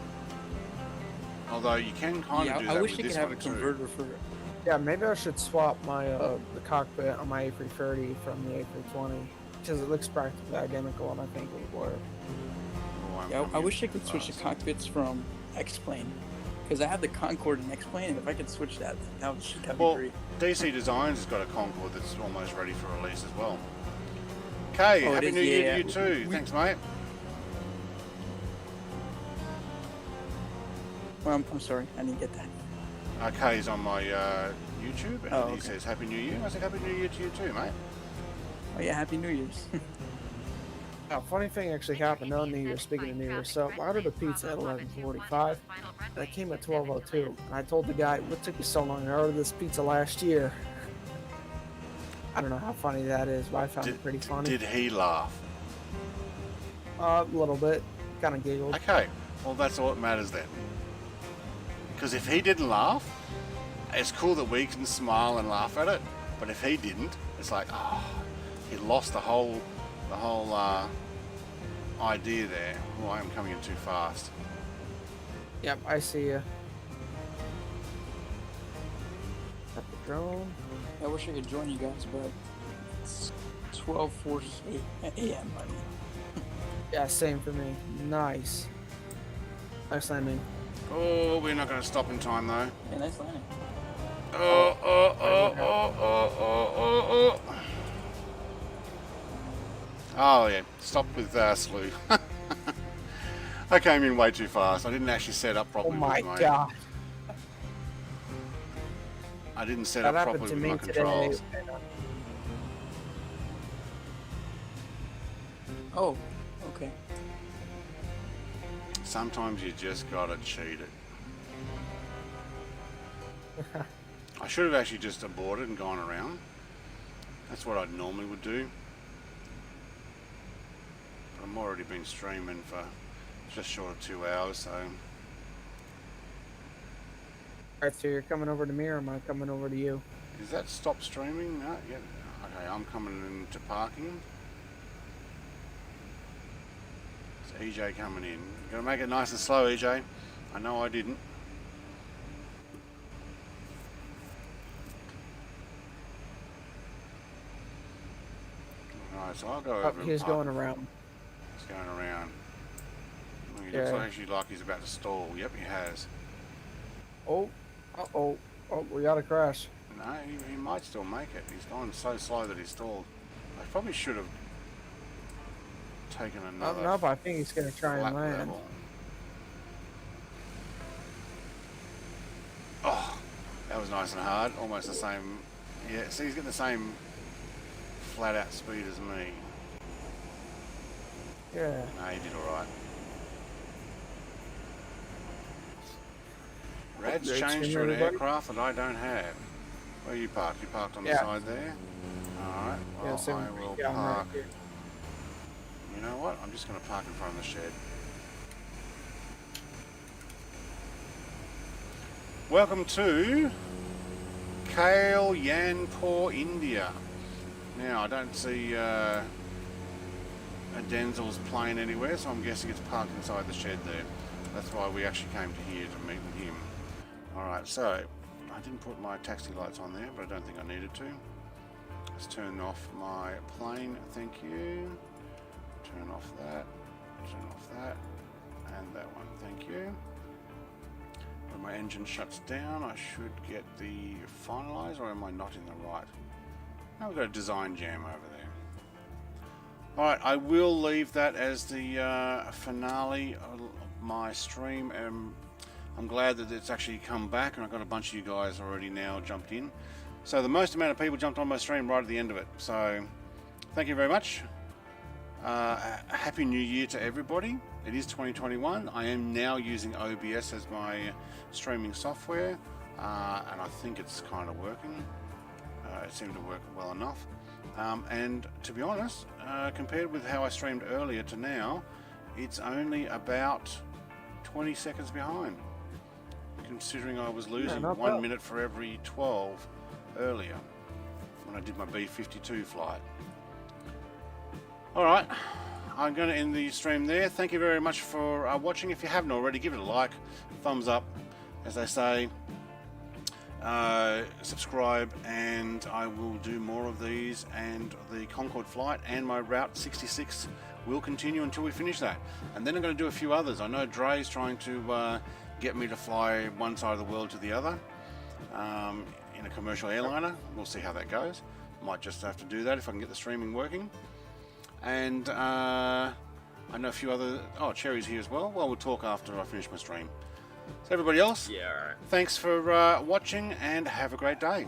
Although you can kind of do I that wish with you could this have one a too. converter for it. Yeah, maybe I should swap my the cockpit on my A330 from the A320 because it looks practically identical, and I think it would work. Oh, I'm Yeah, I coming wish I in could switch the fast. cockpits from X-Plane. Because I have the Concorde and X-Plane, and if I could switch that would be Well, great. DC Designs has got a Concorde that's almost ready for release as well. Okay, Oh, it Happy is, New Year yeah. to you too. Thanks, mate. Well, I'm sorry, I didn't get that. Kay's on my YouTube, and Oh, he okay. says Happy New Year. I said Happy New Year to you too, mate. Oh yeah, Happy New Year's. A funny thing actually happened on New Year. Speaking of New Year, so I ordered a pizza at 11:45. That came at 12:02. And I told the guy, "What took you so long? I ordered this pizza last year." I don't know how funny that is, but I found it pretty funny. Did he laugh? A little bit, kind of giggled. Okay, well that's all that matters then. Because if he didn't laugh, it's cool that we can smile and laugh at it. But if he didn't, it's like, oh, he lost the whole idea there. Oh, I am coming in too fast. Yep, I see you. Got the drone. I wish I could join you guys, but it's 12:48 a.m. I mean. Yeah, same for me. Nice. Nice landing. Oh, we're not going to stop in time though. Yeah, nice landing. Oh. Oh yeah, stop with slew. I came in way too fast. I didn't actually set up Oh properly. my with god. I didn't set That up happened properly to with my me controls. today. Oh, okay. Sometimes you just gotta cheat it. I should have actually just aborted and gone around. That's what I normally would do. But I've already been streaming for just short of 2 hours, so Alright, so you're coming over to me, or am I coming over to you? is that stop streaming? No, yeah. Okay, I'm coming into parking. So EJ coming in. Gotta make it nice and slow, EJ. I know I didn't. Alright, so I'll go over. Oh, and he's park. going around. He's going around. He looks actually like he's about to stall. Yep, he has. Oh, uh-oh. Oh, we got a crash. No, he might still make it. He's gone so slow that he stalled. I probably should have taken another No, but I think he's going to try flat and land. level. Oh, that was nice and hard. Almost the same. Yeah, see, he's getting the same flat out speed as me. Yeah. No, he did alright. Rad's Great changed stream, to an everybody. aircraft that I don't have. Where are you parked? You parked on the Yeah. side there? Alright, well Yeah, same I with me. will Yeah, I'm right park. here. You know what? I'm just going to park in front of the shed. Welcome to Kalyanpur India. Now I don't see a Denzel's plane anywhere, so I'm guessing it's parked inside the shed there. That's why we actually came to here to meet with him. Alright, so I didn't put my taxi lights on there, but I don't think I needed to. Let's turn off my plane, thank you. Turn off that, and that one, thank you. When my engine shuts down, I should get the finalize, or am I not in the right? Now we've got a design jam over there. Alright, I will leave that as the finale of my stream. I'm glad that it's actually come back, and I've got a bunch of you guys already now jumped in. So the most amount of people jumped on my stream right at the end of it. So thank you very much. Happy New Year to everybody. It is 2021. I am now using OBS as my streaming software, and I think it's kind of working. It seemed to work well enough. And to be honest, compared with how I streamed earlier to now, it's only about 20 seconds behind, considering I was losing 1 minute for every 12 earlier when I did my B-52 flight. Alright, I'm going to end the stream there. Thank you very much for watching. If you haven't already, give it a like, thumbs up, as they say. Subscribe, and I will do more of these, and the Concorde flight and my Route 66 will continue until we finish that. And then I'm going to do a few others. I know Dre's trying to get me to fly one side of the world to the other in a commercial airliner. We'll see how that goes. Might just have to do that if I can get the streaming working. And I know a few other... Oh, Cherry's here as well. Well, we'll talk after I finish my stream. So everybody else, Yeah, alright. thanks for watching, and have a great day.